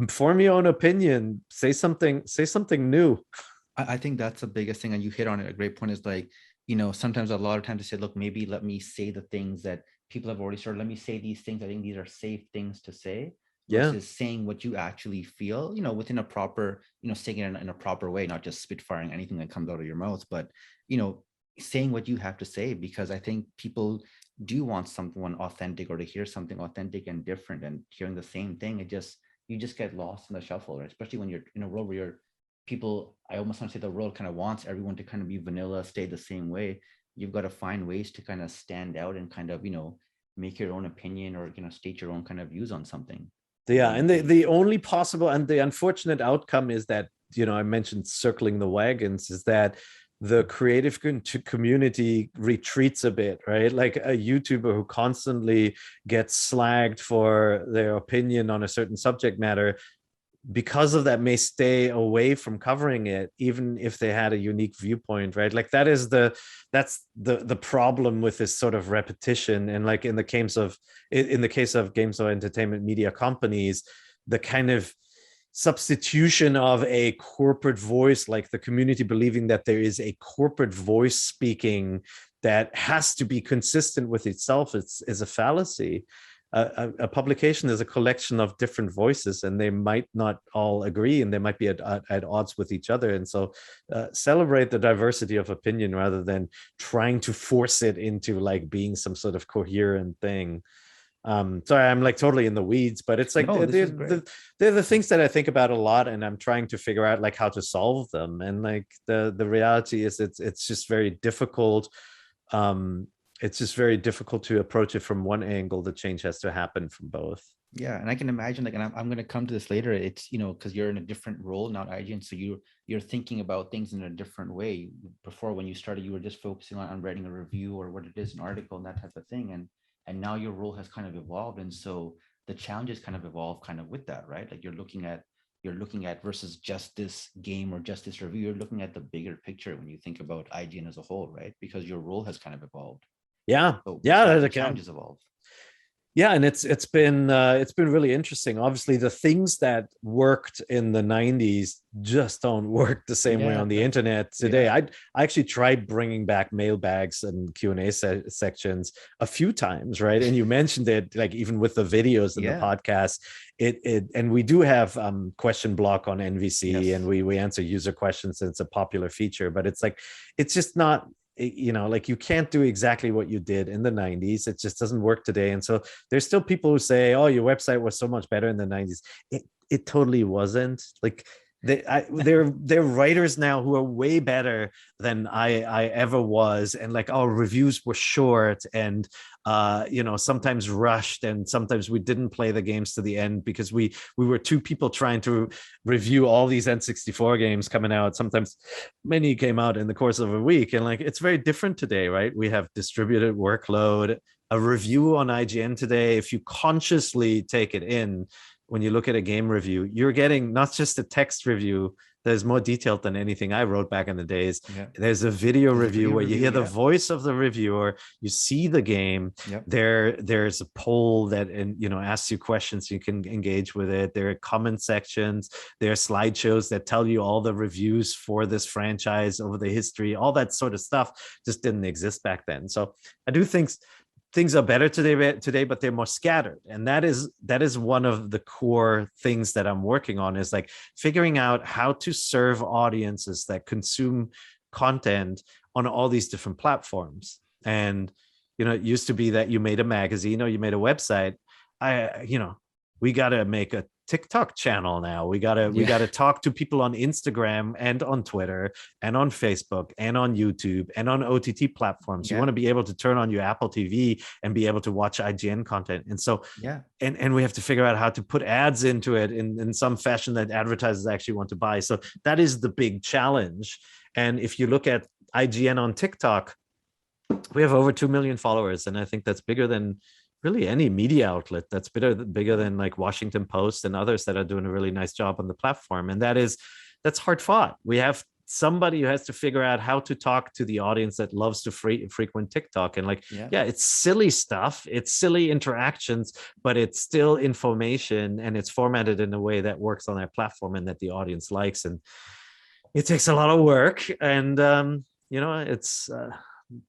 form your own opinion. Say something new. I think that's the biggest thing, and you hit on it. A great point is like, sometimes a lot of times to say, look, maybe let me say the things that people have already started. Let me say these things. I think these are safe things to say. Versus saying what you actually feel, within a proper, saying it in a proper way, not just spitfiring anything that comes out of your mouth, but, saying what you have to say, because I think people do want someone authentic, or to hear something authentic and different, and hearing the same thing, you just get lost in the shuffle, right? Especially when you're in a world where I almost want to say the world kind of wants everyone to kind of be vanilla, stay the same way. You've got to find ways to kind of stand out and kind of, make your own opinion, or, state your own kind of views on something. Yeah. And the only possible and the unfortunate outcome is that, I mentioned circling the wagons, is that the creative community retreats a bit, right? Like a YouTuber who constantly gets slagged for their opinion on a certain subject matter, because of that, may stay away from covering it, even if they had a unique viewpoint, right? Like that's the problem with this sort of repetition. And like in the case of games or entertainment media companies, the kind of substitution of a corporate voice, like the community believing that there is a corporate voice speaking that has to be consistent with itself, is a fallacy. A publication is a collection of different voices, and they might not all agree, and they might be at odds with each other. And so celebrate the diversity of opinion rather than trying to force it into like being some sort of coherent thing. Sorry, I'm like totally in the weeds, but it's like they're the things that I think about a lot, and I'm trying to figure out like how to solve them. And like the reality is it's just very difficult it's just very difficult to approach it from one angle. The change has to happen from both. Yeah, and I can imagine, like, and I'm going to come to this later. It's, because you're in a different role now at IGN, so you're thinking about things in a different way. Before, when you started, you were just focusing on writing a review or what it is, an article and that type of thing, and now your role has kind of evolved, and so the challenges kind of evolve kind of with that, right? Like, you're looking at versus just this game or just this review. You're looking at the bigger picture when you think about IGN as a whole, right? Because your role has kind of evolved. Yeah, So yeah, the challenges evolve. yeah, and it's been really interesting. Obviously, the things that worked in the 90s just don't work the same way on the internet today. Yeah. I actually tried bringing back mailbags and Q&A sections a few times, right? And you mentioned it, like, even with the videos in the podcast, and we do have question block on NVC, and we answer user questions, and it's a popular feature, but it's like, it's just not, like, you can't do exactly what you did in the 90s. It just doesn't work today. And so there's still people who say, oh, your website was so much better in the 90s. It totally wasn't. Like, they're writers now who are way better than I ever was, and like, our reviews were short and sometimes rushed, and sometimes we didn't play the games to the end because we were two people trying to review all these N64 games coming out. Sometimes many came out in the course of a week, and like, it's very different today, right? We have distributed workload. A review on IGN today, if you consciously take it in, when you look at a game review, you're getting not just a text review that is more detailed than anything I wrote back in the days. There's a video review where you hear the voice of the reviewer, you see the game. There's a poll that asks you questions, you can engage with it. There are comment sections, there are slideshows that tell you all the reviews for this franchise over the history. All that sort of stuff just didn't exist back then. So I do think things are better today, but they're more scattered. And that is one of the core things that I'm working on, is like figuring out how to serve audiences that consume content on all these different platforms. And, it used to be that you made a magazine or you made a website. We got to make a TikTok channel now. We gotta talk to people on Instagram and on Twitter and on Facebook and on YouTube and on OTT platforms. You want to be able to turn on your Apple TV and be able to watch IGN content. And so, and we have to figure out how to put ads into it in some fashion that advertisers actually want to buy. So that is the big challenge. And if you look at IGN on TikTok, we have over 2 million followers. And I think that's bigger than really any media outlet. That's bigger than like Washington Post and others that are doing a really nice job on the platform. And that's hard fought. We have somebody who has to figure out how to talk to the audience that loves to frequent TikTok. And like, it's silly stuff, it's silly interactions, but it's still information, and it's formatted in a way that works on that platform and that the audience likes. And it takes a lot of work. And it's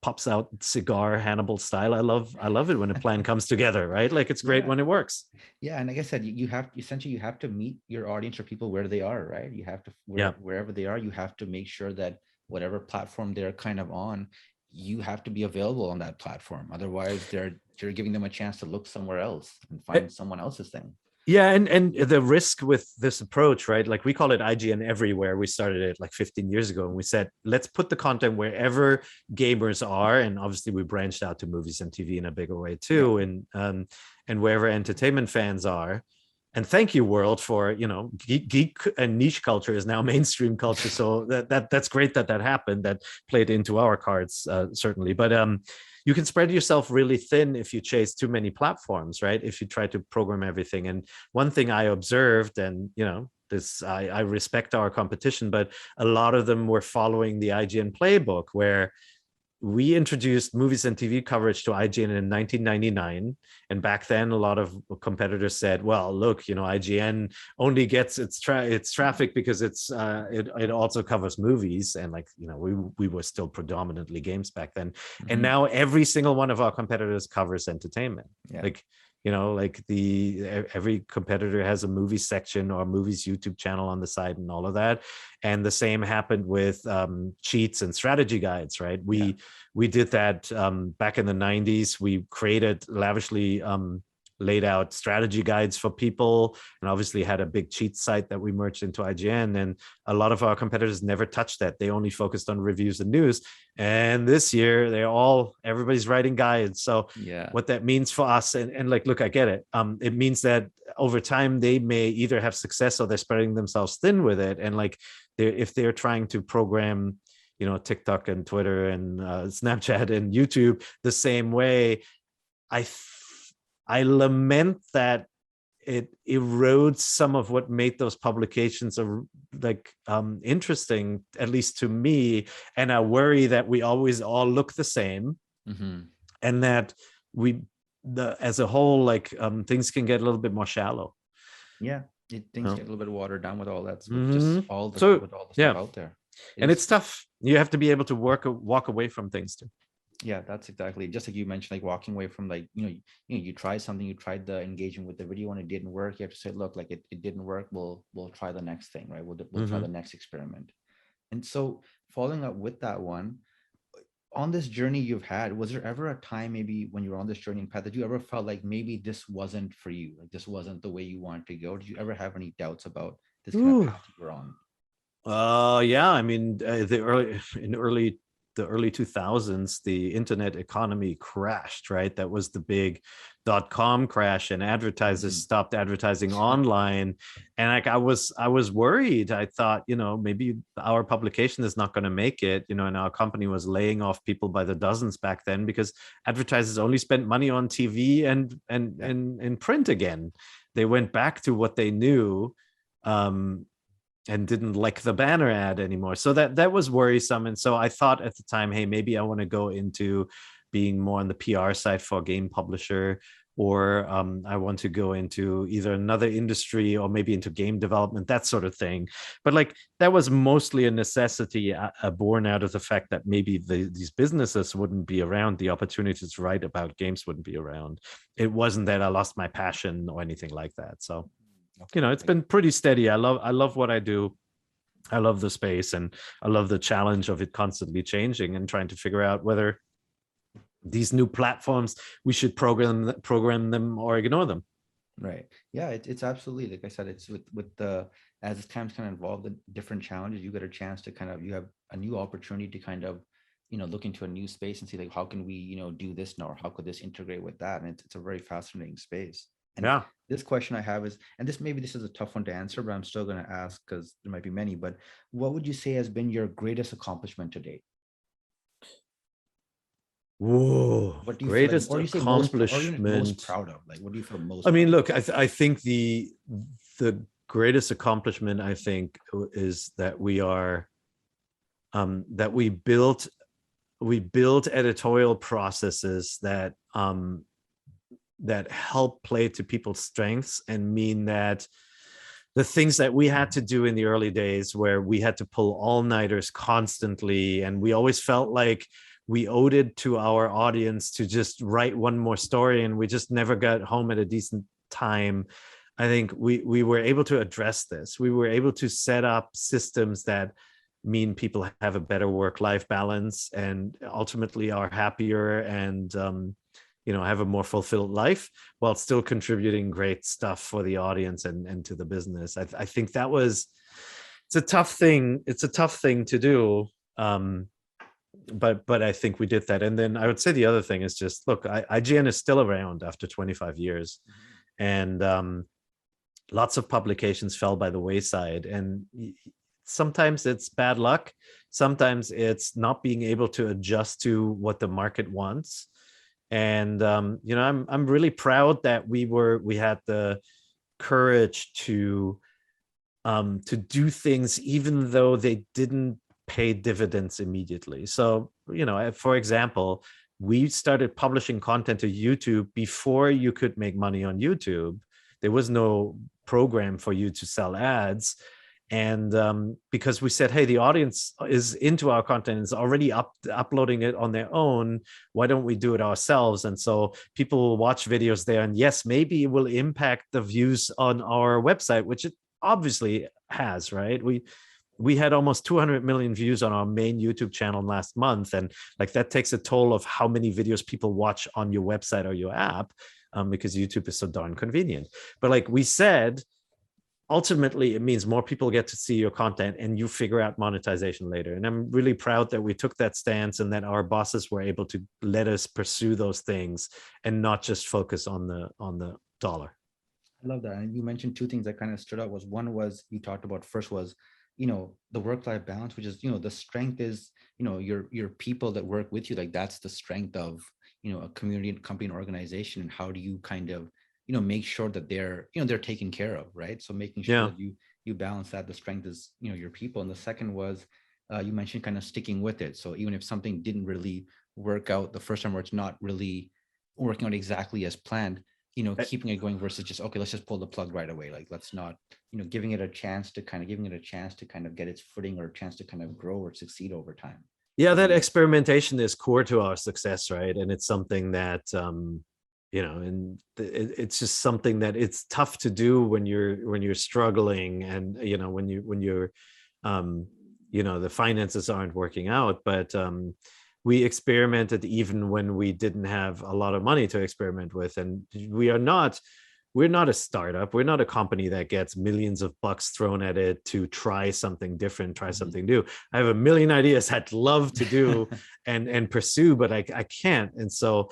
pops out cigar Hannibal style. I love it when a plan comes together, right? Like, it's great when it works. Yeah, and like I said, you have to meet your audience or people where they are, right? You have to wherever they are, you have to make sure that whatever platform they're kind of on, you have to be available on that platform. Otherwise, you're giving them a chance to look somewhere else and find someone else's thing. Yeah, and the risk with this approach, right? Like, we call it IGN Everywhere. We started it like 15 years ago, and we said, let's put the content wherever gamers are. And obviously, we branched out to movies and TV in a bigger way too, and wherever entertainment fans are. And thank you, world, for geek and niche culture is now mainstream culture. So that's great that happened. That played into our cards, certainly. But you can spread yourself really thin if you chase too many platforms, right? If you try to program everything. And one thing I observed, and I respect our competition, but a lot of them were following the IGN playbook, where we introduced movies and TV coverage to IGN in 1999. And back then, a lot of competitors said, well, look, IGN only gets its traffic because it also covers movies. And like, we were still predominantly games back then. Mm-hmm. And now every single one of our competitors covers entertainment. Like, every competitor has a movie section or a movies YouTube channel on the side and all of that. And the same happened with cheats and strategy guides, right? We did that back in the 90s. We created lavishly laid out strategy guides for people, and obviously had a big cheat site that we merged into IGN. And a lot of our competitors never touched that. They only focused on reviews and news. And this year everybody's writing guides. So what that means for us, and like, look, I get it. It means that over time they may either have success or they're spreading themselves thin with it. And like, if they're trying to program, TikTok and Twitter and Snapchat and YouTube the same way, I lament that it erodes some of what made those publications interesting, at least to me. And I worry that we always all look the same, and that as a whole, things can get a little bit more shallow. Yeah, things get a little bit watered down with all that, just all the stuff out there. And it's tough. You have to be able to walk away from things too. Yeah, that's exactly, just like you mentioned, like walking away from you try something, you tried the engagement with the video and it didn't work. You have to say, look, like it didn't work. We'll try the next thing, right? We'll try the next experiment. And so following up with that one, on this journey you've had, was there ever a time maybe when you were on this journey path that you ever felt like maybe this wasn't for you, like this wasn't the way you wanted to go? Did you ever have any doubts about this kind of path you were on? Yeah, I mean, the early 2000s, the internet economy crashed, right? That was the big .com crash, and advertisers stopped advertising online. And I was worried. I thought, maybe our publication is not going to make it, and our company was laying off people by the dozens back then, because advertisers only spent money on TV and print again. They went back to what they knew. And didn't like the banner ad anymore. So that was worrisome. And so I thought at the time, hey, maybe I want to go into being more on the PR side for a game publisher, or I want to go into either another industry or maybe into game development, that sort of thing. But that was mostly a necessity born out of the fact that maybe these businesses wouldn't be around, the opportunities to write about games wouldn't be around. It wasn't that I lost my passion or anything like that. So it's been pretty steady. I love what I do. I love the space, and I love the challenge of it constantly changing and trying to figure out whether these new platforms, we should program them or ignore them. Right. Yeah, it's absolutely, like I said, it's with the, as time's kind of evolved, the different challenges, you get a chance to you have a new opportunity to kind of, look into a new space and see, like, how can we, do this now, or how could this integrate with that? And it's a very fascinating space. And this question I have is, and this is a tough one to answer, but I'm still going to ask because there might be many, but what would you say has been your greatest accomplishment to date? Whoa, what do you greatest feel like, accomplishment, most proud of? Like, what do you feel most I mean, look, I think the greatest accomplishment, I think, is that we built editorial processes that help play to people's strengths, and mean that the things that we had to do in the early days, where we had to pull all-nighters constantly, and we always felt like we owed it to our audience to just write one more story, and we just never got home at a decent time. I think we were able to address this. We were able to set up systems that mean people have a better work-life balance, and ultimately are happier and have a more fulfilled life, while still contributing great stuff for the audience and to the business. I think it's a tough thing. It's a tough thing to do. But I think we did that. And then I would say the other thing is just, look, IGN is still around after 25 years. And lots of publications fell by the wayside. And sometimes it's bad luck. Sometimes it's not being able to adjust to what the market wants. And I'm really proud that we had the courage to do things even though they didn't pay dividends immediately. So, for example, we started publishing content to YouTube before you could make money on YouTube. There was no program for you to sell ads. And because we said, hey, the audience is into our content, is already uploading it on their own, why don't we do it ourselves? And so people will watch videos there, and yes, maybe it will impact the views on our website, which it obviously has, right? We had almost 200 million views on our main YouTube channel last month, and that takes a toll of how many videos people watch on your website or your app. because YouTube is so darn convenient. But like we said, ultimately it means more people get to see your content and you figure out monetization later. And I'm really proud that we took that stance and that our bosses were able to let us pursue those things and not just focus on the dollar. I love that. And you mentioned two things that kind of stood out. Was one was you talked about first was, you know, the work-life balance, which is, you know, the strength is, you know, your people that work with you. Like that's the strength of, you know, a community, company, and organization. And how do you kind of, you know, make sure that they're, you know, they're taken care of, right? So making sure that you balance that. The strength is, you know, your people. And the second was you mentioned kind of sticking with it. So even if something didn't really work out the first time, or it's not really working out exactly as planned, you know, keeping it going versus just, okay, let's just pull the plug right away. Like, let's not, you know, giving it a chance to kind of get its footing, or a chance to kind of grow or succeed over time. Yeah, that experimentation is core to our success, right? And it's something that, you know, and it's just something that it's tough to do when you're struggling, and, you know, when you're, you know, the finances aren't working out. But we experimented even when we didn't have a lot of money to experiment with. And we're not a startup. We're not a company that gets millions of bucks thrown at it to try something different, try something new. I have a million ideas I'd love to do and pursue, but I can't. And so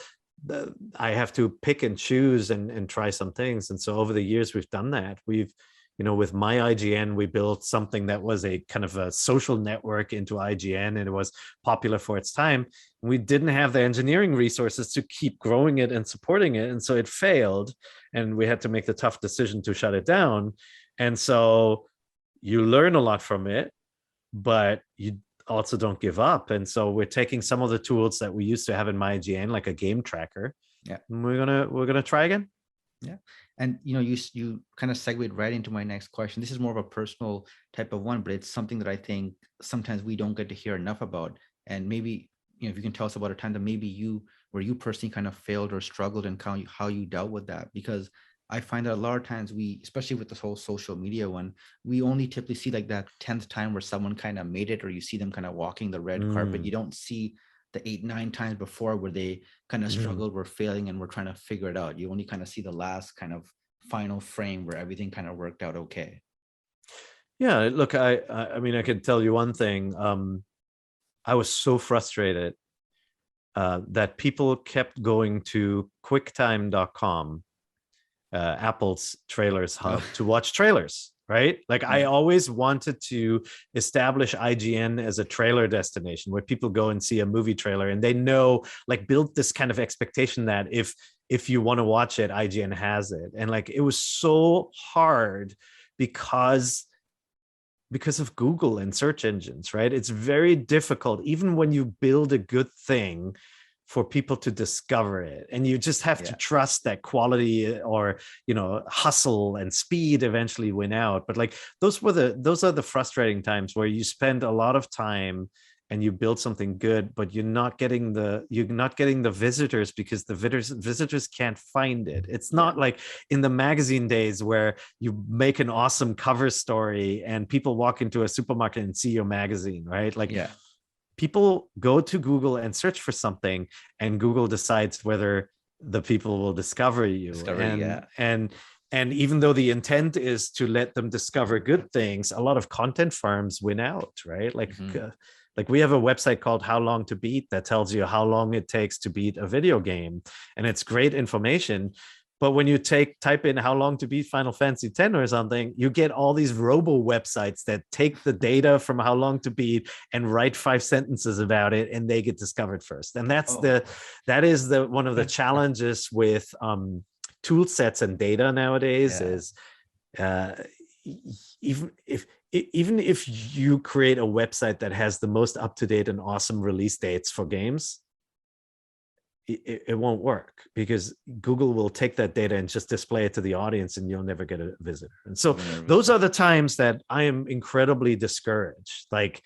I have to pick and choose and try some things. And so over the years, we've done that. We've, you know, with my IGN, we built something that was a kind of a social network into IGN, and it was popular for its time. We didn't have the engineering resources to keep growing it and supporting it. And so it failed, and we had to make the tough decision to shut it down. And so you learn a lot from it, but you also don't give up. And so we're taking some of the tools that we used to have in my IGN, like a game tracker. Yeah. And we're gonna try again. Yeah. And, you know, you kind of segued right into my next question. This is more of a personal type of one, but it's something that I think sometimes we don't get to hear enough about. And maybe, you know, if you can tell us about a time that maybe where you personally kind of failed or struggled, and how you dealt with that. Because I find that a lot of times especially with this whole social media one, we only typically see like that 10th time where someone kind of made it, or you see them kind of walking the red carpet. You don't see the 8-9 times before where they kind of struggled, were failing, and were trying to figure it out. You only kind of see the last kind of final frame where everything kind of worked out okay. Yeah, look, I mean, I can tell you one thing. I was so frustrated that people kept going to quicktime.com, Apple's trailers hub, to watch trailers. Right? Like I always wanted to establish IGN as a trailer destination where people go and see a movie trailer, and they know, like, build this kind of expectation that if you want to watch it, IGN has it. And like, it was so hard because of Google and search engines, right? It's very difficult, even when you build a good thing, for people to discover it. And you just have to trust that quality, or, you know, hustle and speed eventually win out. But like, those are the frustrating times where you spend a lot of time and you build something good, but you're not getting the visitors, because the visitors can't find it. It's not like in the magazine days where you make an awesome cover story and people walk into a supermarket and see your magazine, right? Like, people go to Google and search for something, and Google decides whether the people will discover you. And even though the intent is to let them discover good things, a lot of content farms win out, right? Like, like we have a website called How Long to Beat that tells you how long it takes to beat a video game, and it's great information. But when you type in how long to beat Final Fantasy X or something, you get all these robo websites that take the data from how long to beat and write 5 sentences about it, and they get discovered first. And that is one of the challenges with tool sets and data nowadays. Is even if you create a website that has the most up-to-date and awesome release dates for games, it won't work, because Google will take that data and just display it to the audience, and you'll never get a visitor. And so those are the times that I am incredibly discouraged. Like,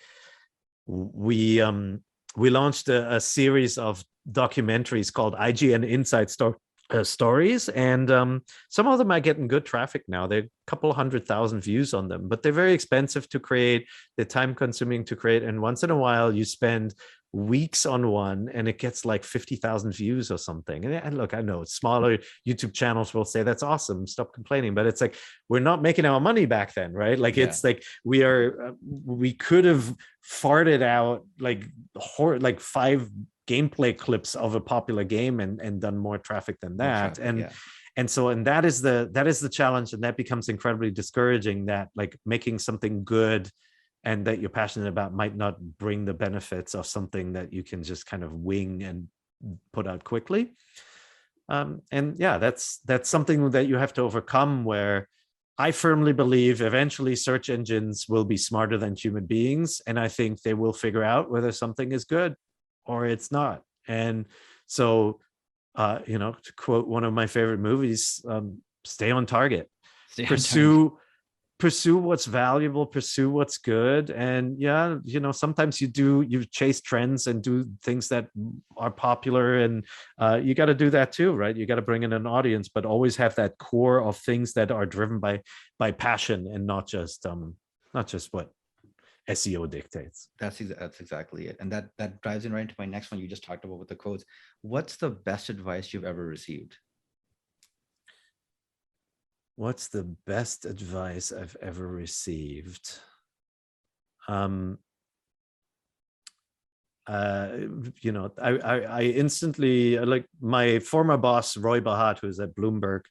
we launched a series of documentaries called IGN Inside Stories, and some of them are getting good traffic now. They're a couple 100,000 views on them, but they're very expensive to create. They're time consuming to create, and once in a while you spend weeks on one and it gets like 50,000 views or something. And look, I know smaller YouTube channels will say that's awesome, stop complaining, but it's like, we're not making our money back then, right? Like, it's like we could have farted out like 5 gameplay clips of a popular game and done more traffic than that. And that is the challenge, and that becomes incredibly discouraging, that like making something good and that you're passionate about might not bring the benefits of something that you can just kind of wing and put out quickly. And yeah, that's something that you have to overcome, where I firmly believe eventually search engines will be smarter than human beings, and I think they will figure out whether something is good or it's not. And so, to quote one of my favorite movies, stay on target. Pursue what's valuable, pursue what's good. And sometimes you chase trends and do things that are popular, and you got to do that too, right? You got to bring in an audience, but always have that core of things that are driven by passion, and not just what SEO dictates. That's exactly it. And that drives in right into my next one you just talked about with the codes. What's the best advice you've ever received? What's the best advice I've ever received? I instantly, like my former boss, Roy Bahat, who's at Bloomberg,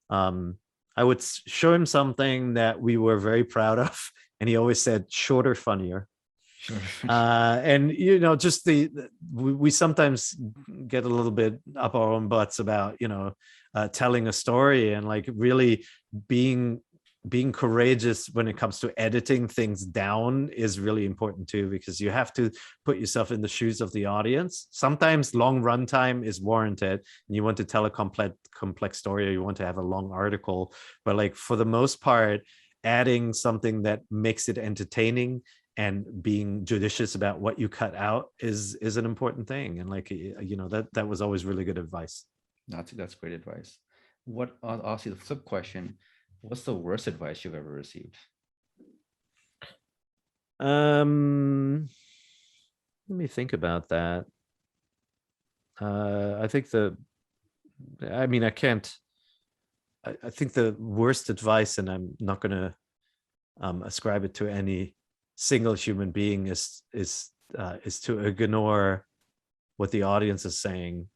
I would show him something that we were very proud of, and he always said, shorter, funnier. And just we sometimes get a little bit up our own butts about telling a story, and like really being courageous when it comes to editing things down is really important too, because you have to put yourself in the shoes of the audience. Sometimes long runtime is warranted, and you want to tell a complex story, or you want to have a long article, but like for the most part, adding something that makes it entertaining and being judicious about what you cut out is an important thing. And like, that was always really good advice. That's great advice. I'll ask you the flip question. What's the worst advice you've ever received? Let me think about that. I think I think the worst advice, and I'm not going to ascribe it to any single human being, is to ignore what the audience is saying.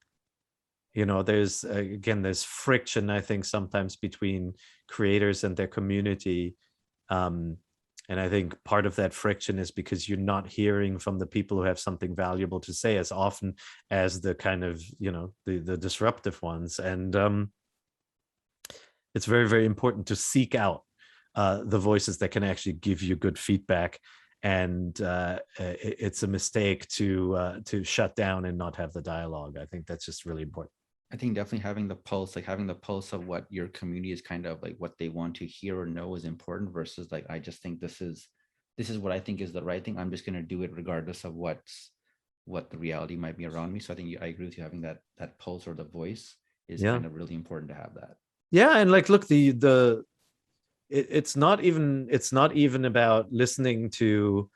There's friction, I think, sometimes between creators and their community, and I think part of that friction is because you're not hearing from the people who have something valuable to say as often as the kind of the disruptive ones. And it's very, very important to seek out the voices that can actually give you good feedback. And it's a mistake to shut down and not have the dialogue. I think that's just really important. I think definitely having the pulse of what your community is kind of like, what they want to hear or know is important, versus like, I just think this is what I think is the right thing. I'm just going to do it regardless of what the reality might be around me. So I think I agree with you, having that pulse or the voice is kind of really important to have that. Yeah. And like, look, it's not even about listening to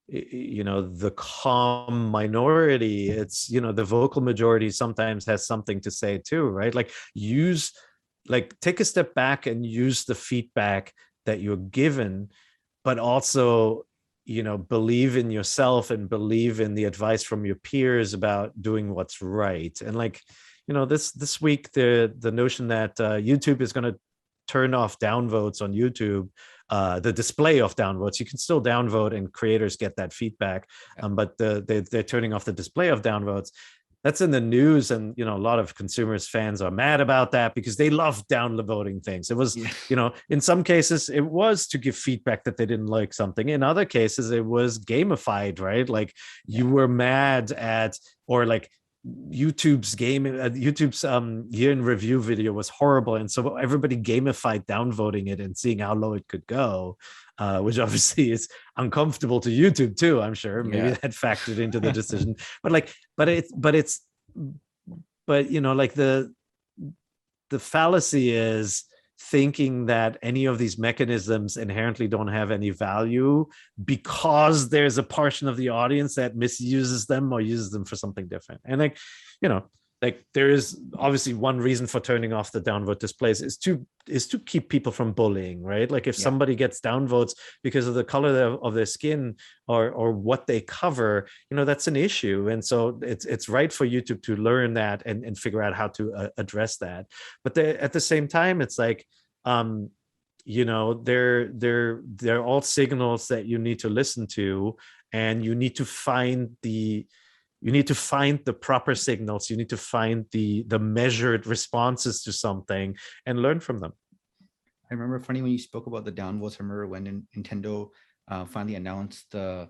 the calm minority. It's the vocal majority sometimes has something to say too, right? Like, take a step back and use the feedback that you're given, but also believe in yourself and believe in the advice from your peers about doing what's right. And like, this week, the notion that YouTube is going to turn off downvotes on YouTube, the display of downvotes. You can still downvote and creators get that feedback, but they're turning off the display of downvotes. That's in the news, and a lot of consumers fans are mad about that because they love downvoting things. It was, in some cases it was to give feedback that they didn't like something. In other cases it was gamified, right? Like you were mad at, or like YouTube's year in review video was horrible, and so everybody gamified downvoting it and seeing how low it could go, which obviously is uncomfortable to YouTube too, I'm sure. Maybe that factored into the decision. But the fallacy is thinking that any of these mechanisms inherently don't have any value because there's a portion of the audience that misuses them or uses them for something different. And like, you know, like there is obviously one reason for turning off the downvote displays is to keep people from bullying, right? Like if somebody gets downvotes because of the color of their skin or what they cover, you know, that's an issue. And so it's right for YouTube to learn that and figure out how to address that. But at the same time, it's like, you know, they're all signals that you need to listen to, and you need to find the proper signals. You need to find the measured responses to something and learn from them. I remember funny when you spoke about the downvotes. I remember when Nintendo finally announced the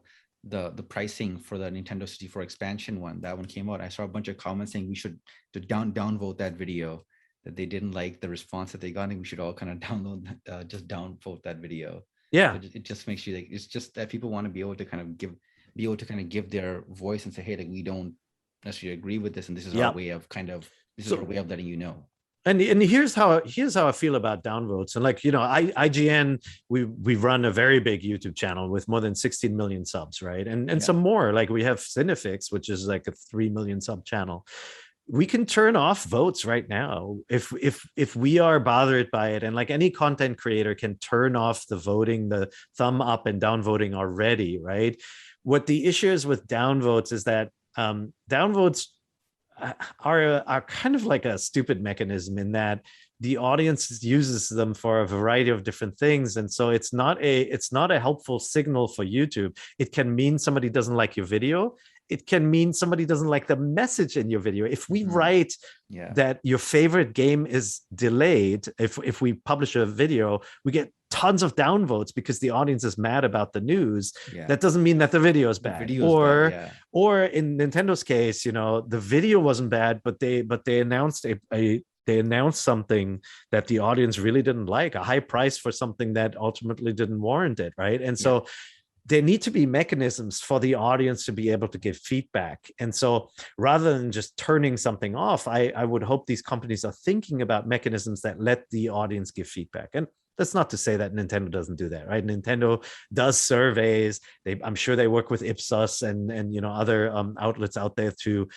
pricing for the Nintendo 64 expansion one. That one came out. I saw a bunch of comments saying we should downvote that video, that they didn't like the response that they got, and we should all kind of downvote that video. Yeah, it just makes you like, it's just that people want to be able to kind of give their voice and say, hey, like, we don't necessarily agree with this, and this is our way of our way of letting you know. And here's how I feel about downvotes. And like, you know, IGN, we run a very big YouTube channel with more than 16 million subs, right? And some more. Like we have Cinefix, which is like a 3 million sub channel. We can turn off votes right now if we are bothered by it. And like any content creator can turn off the voting, the thumb up and down voting already, right? What the issue is with downvotes is that downvotes are kind of like a stupid mechanism in that the audience uses them for a variety of different things. And so it's not a helpful signal for YouTube. It can mean somebody doesn't like your video. It can mean somebody doesn't like the message in your video. If we write that your favorite game is delayed, if we publish a video, we get tons of downvotes because the audience is mad about the news. That doesn't mean that the video is bad. Or in Nintendo's case, you know, the video wasn't bad, but they announced they announced something that the audience really didn't like, a high price for something that ultimately didn't warrant it, right? And so there need to be mechanisms for the audience to be able to give feedback. And so rather than just turning something off, I would hope these companies are thinking about mechanisms that let the audience give feedback. And that's not to say that Nintendo doesn't do that, right? Nintendo does surveys. I'm sure they work with Ipsos and you know, other outlets out there to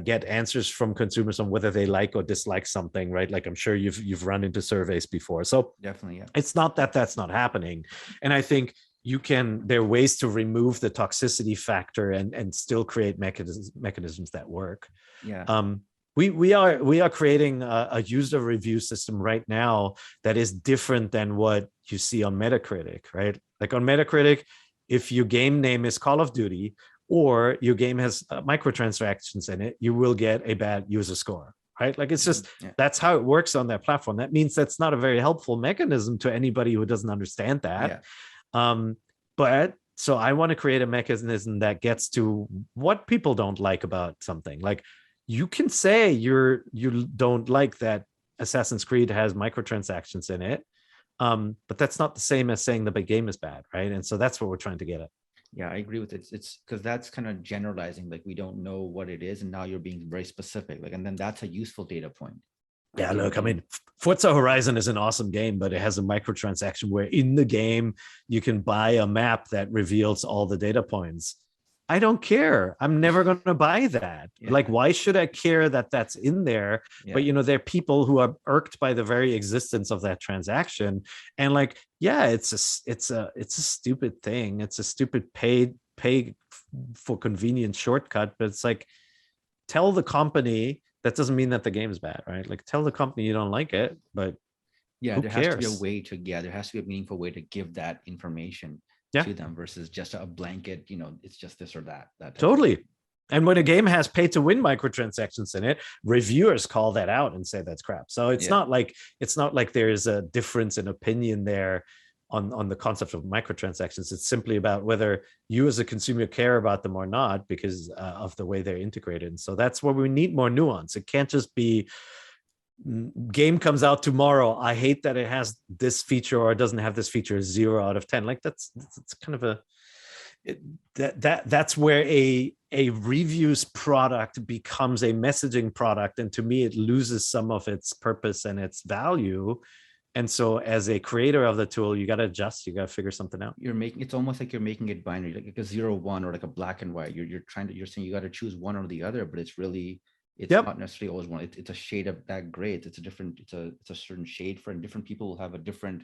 get answers from consumers on whether they like or dislike something, right? Like I'm sure you've run into surveys before. So definitely, it's not that that's not happening. And I think there are ways to remove the toxicity factor and still create mechanisms that work. We are creating a user review system right now that is different than what you see on Metacritic, right? Like on Metacritic, if your game name is Call of Duty or your game has microtransactions in it, you will get a bad user score, right? Like it's just, that's how it works on that platform. That means that's not a very helpful mechanism to anybody who doesn't understand that. But so I want to create a mechanism that gets to what people don't like about something. Like you can say you don't like that Assassin's Creed has microtransactions in it, but that's not the same as saying the big game is bad, right? And so that's what we're trying to get at. Yeah, I agree with it. It's because that's kind of generalizing, like we don't know what it is, and now you're being very specific, like, and then that's a useful data point. Yeah, look, I mean, Forza Horizon is an awesome game, but it has a microtransaction where in the game you can buy a map that reveals all the data points. I don't care. I'm never going to buy that. Like, why should I care that that's in there? But, you know, there are people who are irked by the very existence of that transaction. And like, yeah, it's a stupid thing. It's a stupid pay for convenience shortcut. But it's like, tell the company. That doesn't mean that the game is bad, right? Like tell the company you don't like it, but who there cares? has to be a way to, there has to be a meaningful way to give that information to them versus just a blanket, you know, it's just this or that. Totally. And when a game has pay to win microtransactions in it, reviewers call that out and say that's crap. So it's not like there's a difference in opinion there on the concept of microtransactions. It's simply about whether you as a consumer care about them or not because of the way they're integrated. And so that's where we need more nuance. It can't just be game comes out tomorrow. I hate that it has this feature or it doesn't have this feature, 0 out of 10. Like that's kind of that's where a reviews product becomes a messaging product. And to me, it loses some of its purpose and its value And so as a creator of the tool, you got to adjust, you got to figure something out. It's almost like you're making it binary, like a 0-1 or like a black and white. You're saying you got to choose one or the other, but it's not necessarily always one. It's a shade of that gray. It's a certain shade for, and different people will have a different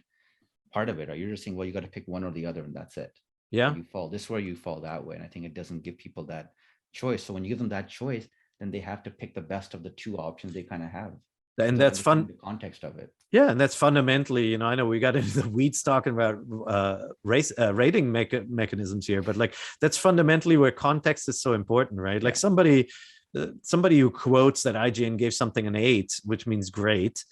part of it. Right? You're just saying, well, you got to pick one or the other, and that's it. Yeah. You fall this way, you fall that way. And I think it doesn't give people that choice. So when you give them that choice, then they have to pick the best of the two options they kind of have. And that's fun. The context of it. Yeah, and that's fundamentally, I know we got into the weeds talking about rating mechanisms here, but like that's fundamentally where context is so important, right? Like somebody who quotes that IGN gave something an 8, which means great.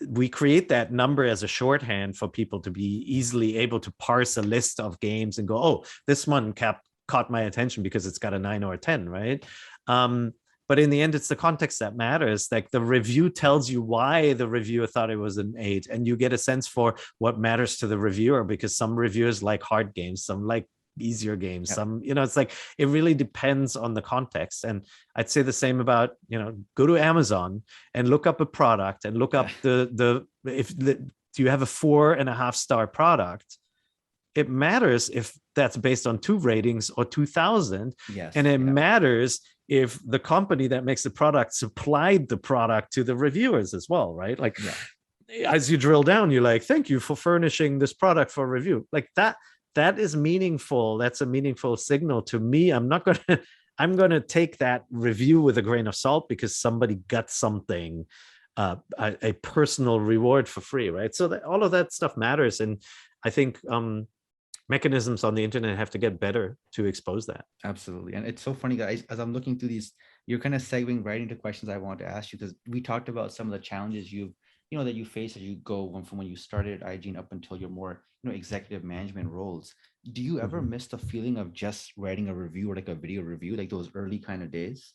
We create that number as a shorthand for people to be easily able to parse a list of games and go, oh, this one caught my attention because it's got a 9 or a 10, right? But in the end, it's the context that matters. Like the review tells you why the reviewer thought it was an 8, and you get a sense for what matters to the reviewer, because some reviewers like hard games, some like easier games, some, it's like, it really depends on the context. And I'd say the same about, go to Amazon and look up a product and look up do you have a 4.5-star product? It matters if that's based on 2 ratings or 2,000. Yes. And it matters if the company that makes the product supplied the product to the reviewers as well, right? Like as you drill down, you're like, thank you for furnishing this product for review. Like that is meaningful. That's a meaningful signal to me. I'm going to take that review with a grain of salt because somebody got something, a personal reward for free, right? So that all of that stuff matters. And I think mechanisms on the internet have to get better to expose that. Absolutely. And it's so funny, guys, as I'm looking through these, you're kind of segueing right into questions I want to ask you, because we talked about some of the challenges that you face as you go from when you started at IGN up until your more, executive management roles. Do you ever miss the feeling of just writing a review or like a video review, like those early kind of days?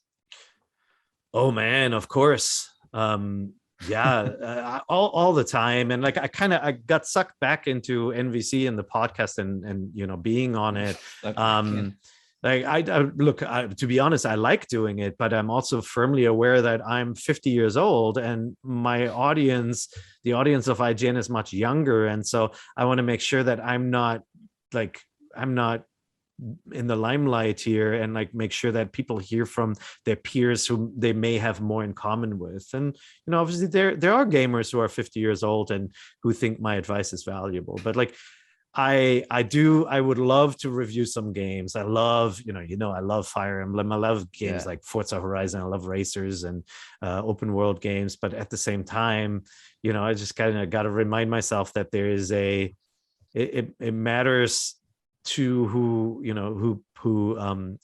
Oh man, of course. All the time. And like I got sucked back into NVC and the podcast and being on it. To be honest, I like doing it, but I'm also firmly aware that I'm 50 years old and my audience, the audience of IGN, is much younger. And so I want to make sure that I'm not in the limelight here, and like make sure that people hear from their peers who they may have more in common with. And obviously there are gamers who are 50 years old and who think my advice is valuable, but like I would love to review some games. I love I love Fire Emblem, I love games like Forza Horizon, I love racers and open world games, but at the same time I just kind of got to remind myself that there is it matters to who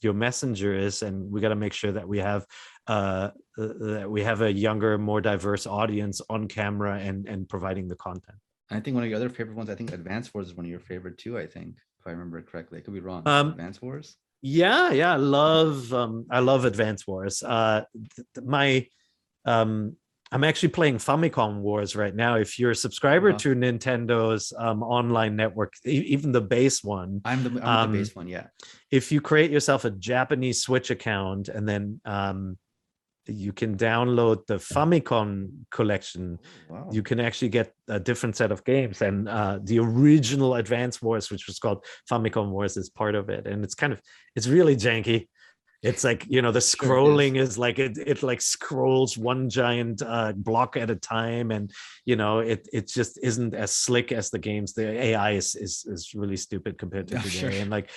your messenger is, and we got to make sure that we have a younger, more diverse audience on camera and providing the content. I think one of your other favorite ones, I think Advance Wars is one of your favorite too, I think, if I remember correctly. I could be wrong. Advance Wars. I love Advance Wars. I'm actually playing Famicom Wars right now. If you're a subscriber to Nintendo's online network, even the base one. I'm the base one, yeah. If you create yourself a Japanese Switch account and then you can download the Famicom collection, you can actually get a different set of games. And the original Advance Wars, which was called Famicom Wars, is part of it. And it's really janky. It's like, the scrolling is like it like scrolls one giant block at a time, and it just isn't as slick as the games. The AI is really stupid compared to today. Sure. And like,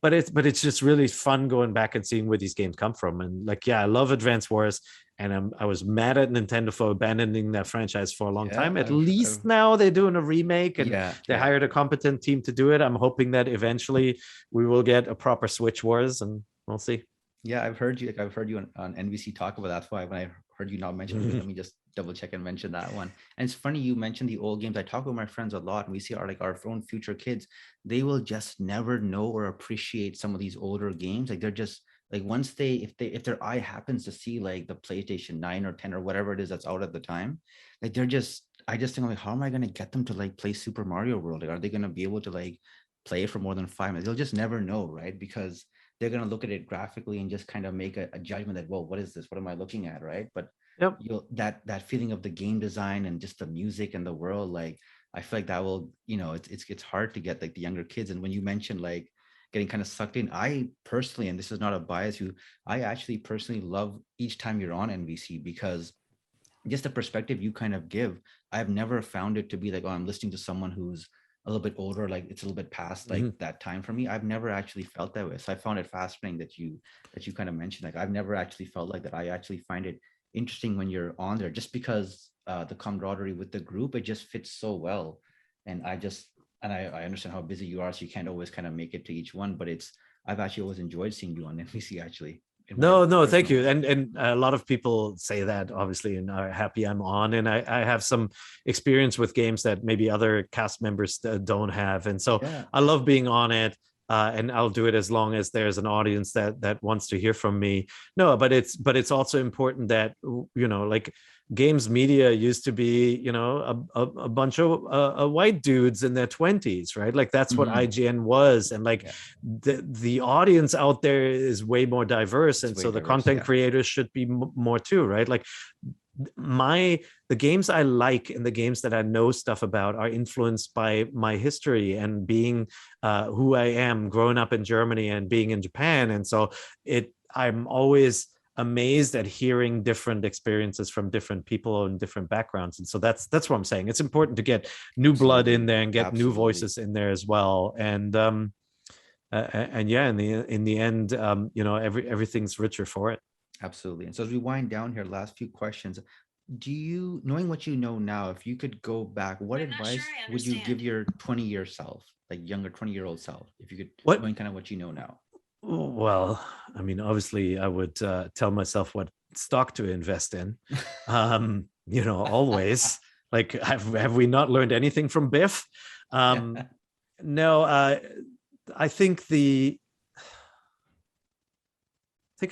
but it's just really fun going back and seeing where these games come from. And like, I love Advance Wars, and I was mad at Nintendo for abandoning that franchise for a long time. At least now they're doing a remake, and they hired a competent team to do it. I'm hoping that eventually we will get a proper Switch Wars, and we'll see. Yeah, I've heard you on NBC talk about that. That's why when I heard you not mention it, let me just double check and mention that one. And it's funny you mentioned the old games. I talk with my friends a lot, and we see our own future kids. They will just never know or appreciate some of these older games. Like they're just like, once if their eye happens to see like the PlayStation 9 or 10 or whatever it is that's out at the time, like I just think like, how am I going to get them to like play Super Mario World? Like, are they going to be able to like play it for more than 5 minutes? They'll just never know, right? Because they're going to look at it graphically and just kind of make a judgment that, well, what is this? What am I looking at? Right. But Yep. that feeling of the game design and just the music and the world, like I feel like that will, it's hard to get like the younger kids. And when you mentioned like getting kind of sucked in, I personally, and this is not a bias, I actually personally love each time you're on NVC, because just the perspective you kind of give, I've never found it to be like, oh, I'm listening to someone who's a little bit older, like it's a little bit past like that time for me. I've never actually felt that way. So I found it fascinating that you kind of mentioned, like I've never actually felt like that. I actually find it interesting when you're on there, just because the camaraderie with the group, it just fits so well. And I understand how busy you are, so you can't always kind of make it to each one, but I've actually always enjoyed seeing you on NBC actually. No, thank you. And a lot of people say that, obviously, and are happy I'm on. And I have some experience with games that maybe other cast members don't have. And so I love being on it. And I'll do it as long as there's an audience that wants to hear from me. No, but it's also important that, like games media used to be, a bunch of white dudes in their 20s, right? Like that's what IGN was. And like the audience out there is way more diverse. And so the content creators should be more too, right? Like the games I like and the games that I know stuff about are influenced by my history and being who I am, growing up in Germany and being in Japan. And so I'm always amazed at hearing different experiences from different people and different backgrounds. And so that's what I'm saying. It's important to get new blood in there and get new voices in there as well. And yeah, in the end, everything's richer for it. Absolutely. And so as we wind down here, last few questions, knowing what you know now, if you could go back, what advice would you give your 20-year self, like younger 20-year-old self, if you could, knowing kind of what you know now? Well, I mean, obviously I would tell myself what stock to invest in, always. Like, have we not learned anything from Biff? No, I think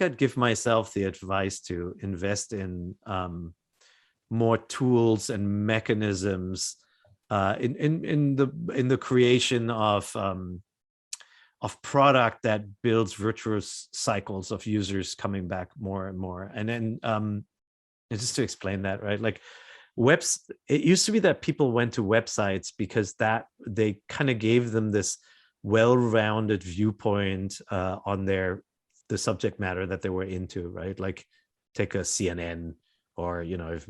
I'd give myself the advice to invest in more tools and mechanisms in the creation of product that builds virtuous cycles of users coming back more and more. And then just to explain that, right? Like it used to be that people went to websites because that they kind of gave them this well-rounded viewpoint on the subject matter that they were into, right? Like take a CNN or,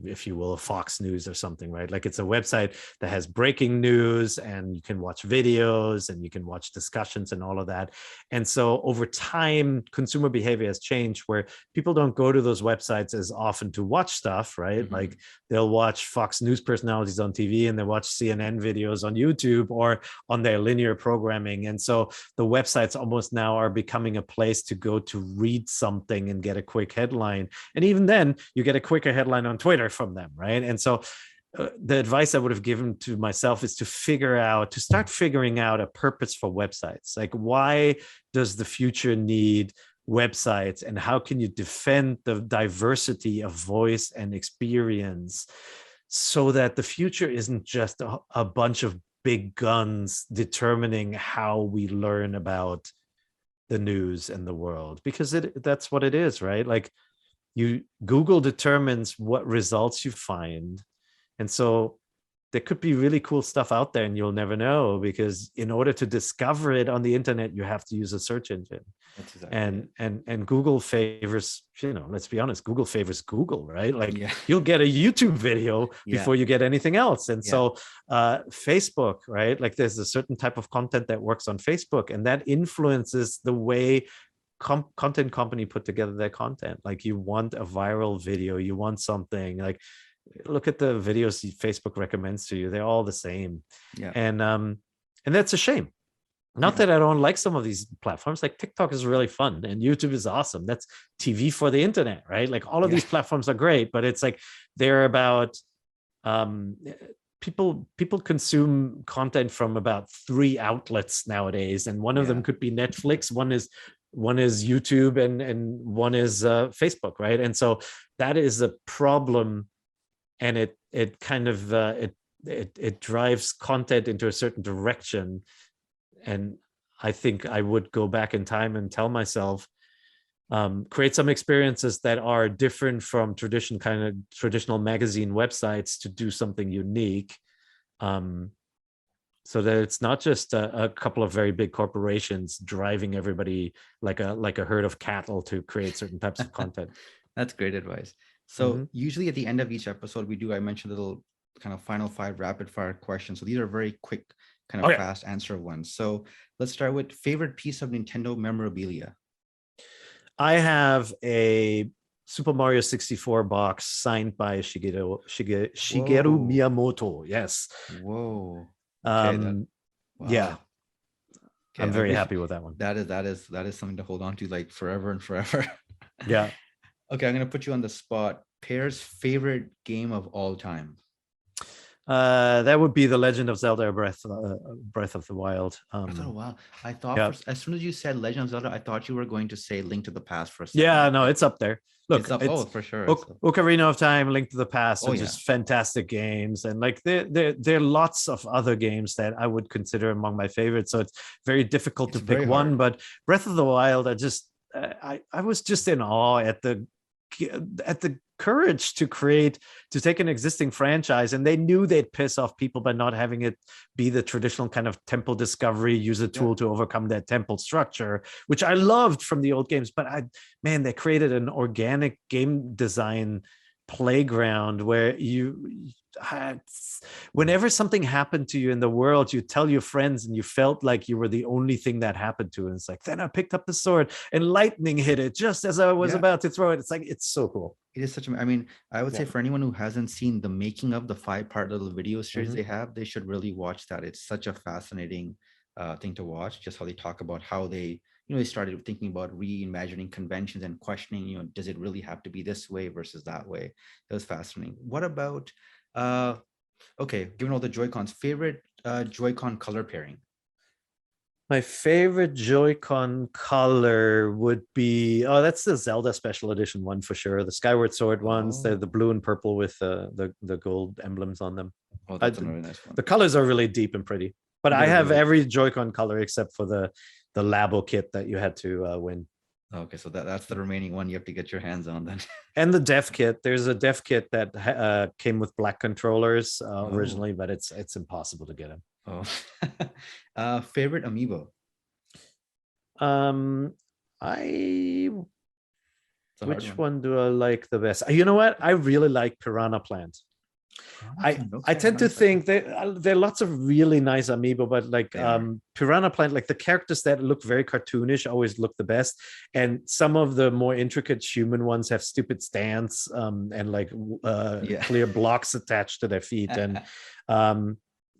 if you will, a Fox News or something, right? Like it's a website that has breaking news and you can watch videos and you can watch discussions and all of that. And so over time, consumer behavior has changed where people don't go to those websites as often to watch stuff, right? Like they'll watch Fox News personalities on TV and they watch CNN videos on YouTube or on their linear programming. And so the websites almost now are becoming a place to go to read something and get a quick headline. And even then you get a quicker headline on Twitter from them, right? And so the advice I would have given to myself is to start figuring out a purpose for websites. Like, why does the future need websites, and how can you defend the diversity of voice and experience so that the future isn't just a bunch of big guns determining how we learn about the news and the world? Because that's what it is, right? Like, Google determines what results you find. And so there could be really cool stuff out there and you'll never know, because in order to discover it on the internet, you have to use a search engine. That's exactly and Google favors, let's be honest, Google favors Google, right? Like you'll get a YouTube video before you get anything else. And so Facebook, right? Like there's a certain type of content that works on Facebook and that influences the way content company put together their content. Like you want a viral video, you want something, like look at the videos Facebook recommends to you, they're all the same. And that's a shame. Not that I don't like some of these platforms. Like TikTok is really fun and YouTube is awesome. That's TV for the internet, right? Like all of these platforms are great, but it's like they're about people consume content from about 3 outlets nowadays, and one of them could be Netflix, one is YouTube, and one is Facebook, right? And so that is a problem, and it kind of it drives content into a certain direction. And I think I would go back in time and tell myself, create some experiences that are different from traditional magazine websites to do something unique, so that it's not just a couple of very big corporations driving everybody like a herd of cattle to create certain types of content. That's great advice. So usually at the end of each episode, I mentioned little kind of final 5 rapid fire questions. So these are very quick, kind of fast answer ones. So let's start with favorite piece of Nintendo memorabilia. I have a Super Mario 64 box signed by Shigeru Miyamoto. Yes. Whoa. Okay, wow. Yeah. Okay, I'm very happy with that one. That is something to hold on to like forever and forever. Yeah. Okay, I'm gonna put you on the spot. Pear's favorite game of all time. That would be The Legend of Zelda: Breath of the Wild. Wow. I thought as soon as you said Legend of Zelda, I thought you were going to say Link to the Past for a second. Yeah, no, it's up there. Look, it's up. For sure. Ocarina of Time, Link to the Past are just fantastic games, and like there are lots of other games that I would consider among my favorites. So it's very difficult to pick one. But Breath of the Wild, I was just in awe at the courage to take an existing franchise, and they knew they'd piss off people by not having it be the traditional kind of temple discovery, use a tool to overcome that temple structure, which I loved from the old games. But they created an organic game design playground where whenever something happened to you in the world, you tell your friends and you felt like you were the only thing that happened to it. And it's like, then I picked up the sword and lightning hit it just as I was about to throw it. It's like, it's so cool. It is I would say for anyone who hasn't seen the making of the 5-part little video series they should really watch that. It's such a fascinating thing to watch, just how they talk about how they started thinking about reimagining conventions and questioning, does it really have to be this way versus that way? It was fascinating. What about, given all the Joy-Cons, favorite Joy-Con color pairing? My favorite Joy-Con color would be, that's the Zelda Special Edition one for sure. The Skyward Sword ones, they're the blue and purple with the gold emblems on them. Oh, that's a really nice one. The colors are really deep and pretty. But I have every Joy-Con color except for the Labo kit that you had to win. Okay, so that's the remaining one you have to get your hands on then. And the dev kit. There's a dev kit that came with black controllers originally, but it's impossible to get them. Favorite Amiibo? Which one do I like the best? You know what? I really like Piranha Plant. I tend to think there are lots of really nice Amiibo, but like Piranha Plant, like the characters that look very cartoonish always look the best, and some of the more intricate human ones have stupid stands and like clear blocks attached to their feet, and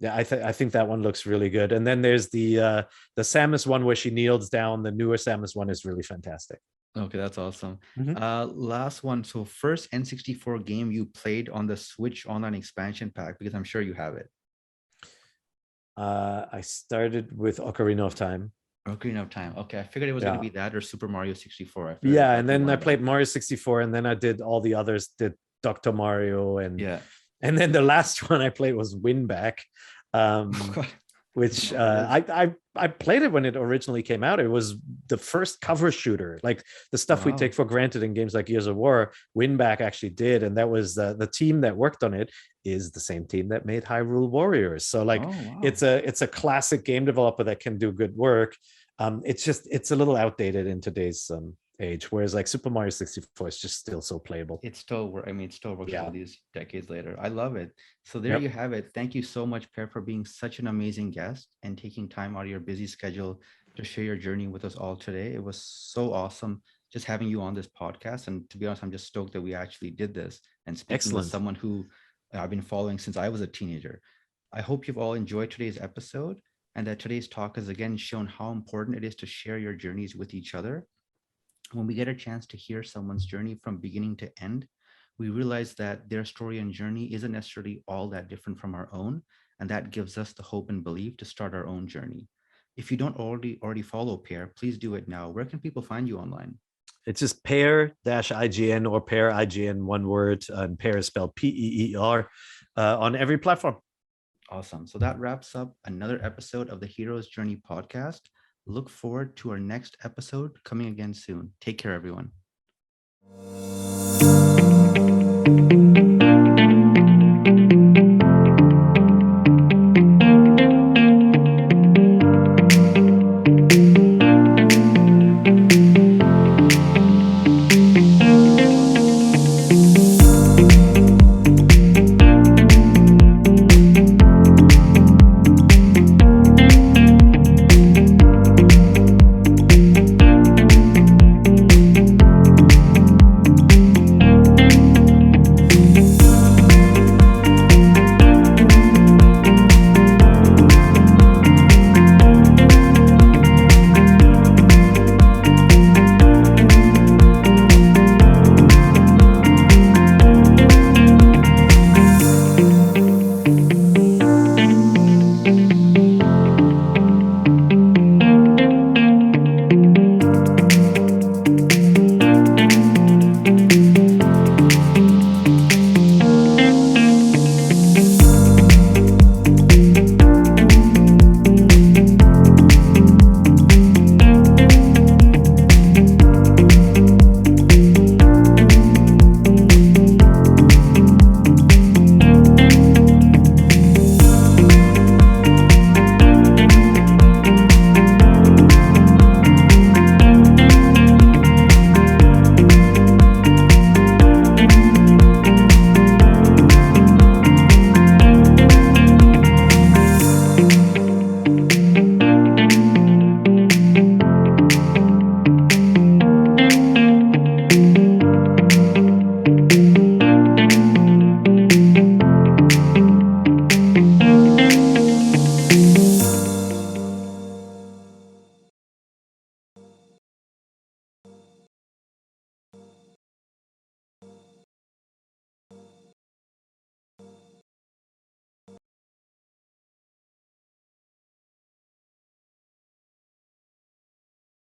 I think that one looks really good. And then there's the Samus one where she kneels down. The newer Samus one is really fantastic. Okay, that's awesome. Last one. So first N64 game you played on the Switch Online expansion pack, because I'm sure you have it. I started with Ocarina of Time. Ocarina of Time. Okay, I figured it was going to be that or Super Mario 64. And then I played Mario 64, and then I did all the others. Did Dr. Mario and then the last one I played was Winback. Which I played it when it originally came out. It was the first cover shooter, like the stuff we take for granted in games like Gears of War. Winback actually did, and that was the team that worked on it is the same team that made Hyrule Warriors. So like it's a classic game developer that can do good work. It's a little outdated in today's age, whereas like Super Mario 64 is just still so playable. It still works all these decades later. I love it. So there you have it. Thank you so much, Per, for being such an amazing guest and taking time out of your busy schedule to share your journey with us all today. It was so awesome just having you on this podcast. And to be honest, I'm just stoked that we actually did this and speaking with someone who I've been following since I was a teenager. I hope you've all enjoyed today's episode, and that today's talk has again shown how important it is to share your journeys with each other. When we get a chance to hear someone's journey from beginning to end, we realize that their story and journey isn't necessarily all that different from our own, and that gives us the hope and belief to start our own journey. If you don't already follow Per, please do it now. Where can people find you online? It's just Per-IGN or Per IGN, one word, and Per is spelled PEER on every platform. Awesome. So that wraps up another episode of the Hero's Journey podcast. Look forward to our next episode coming again soon. Take care, everyone.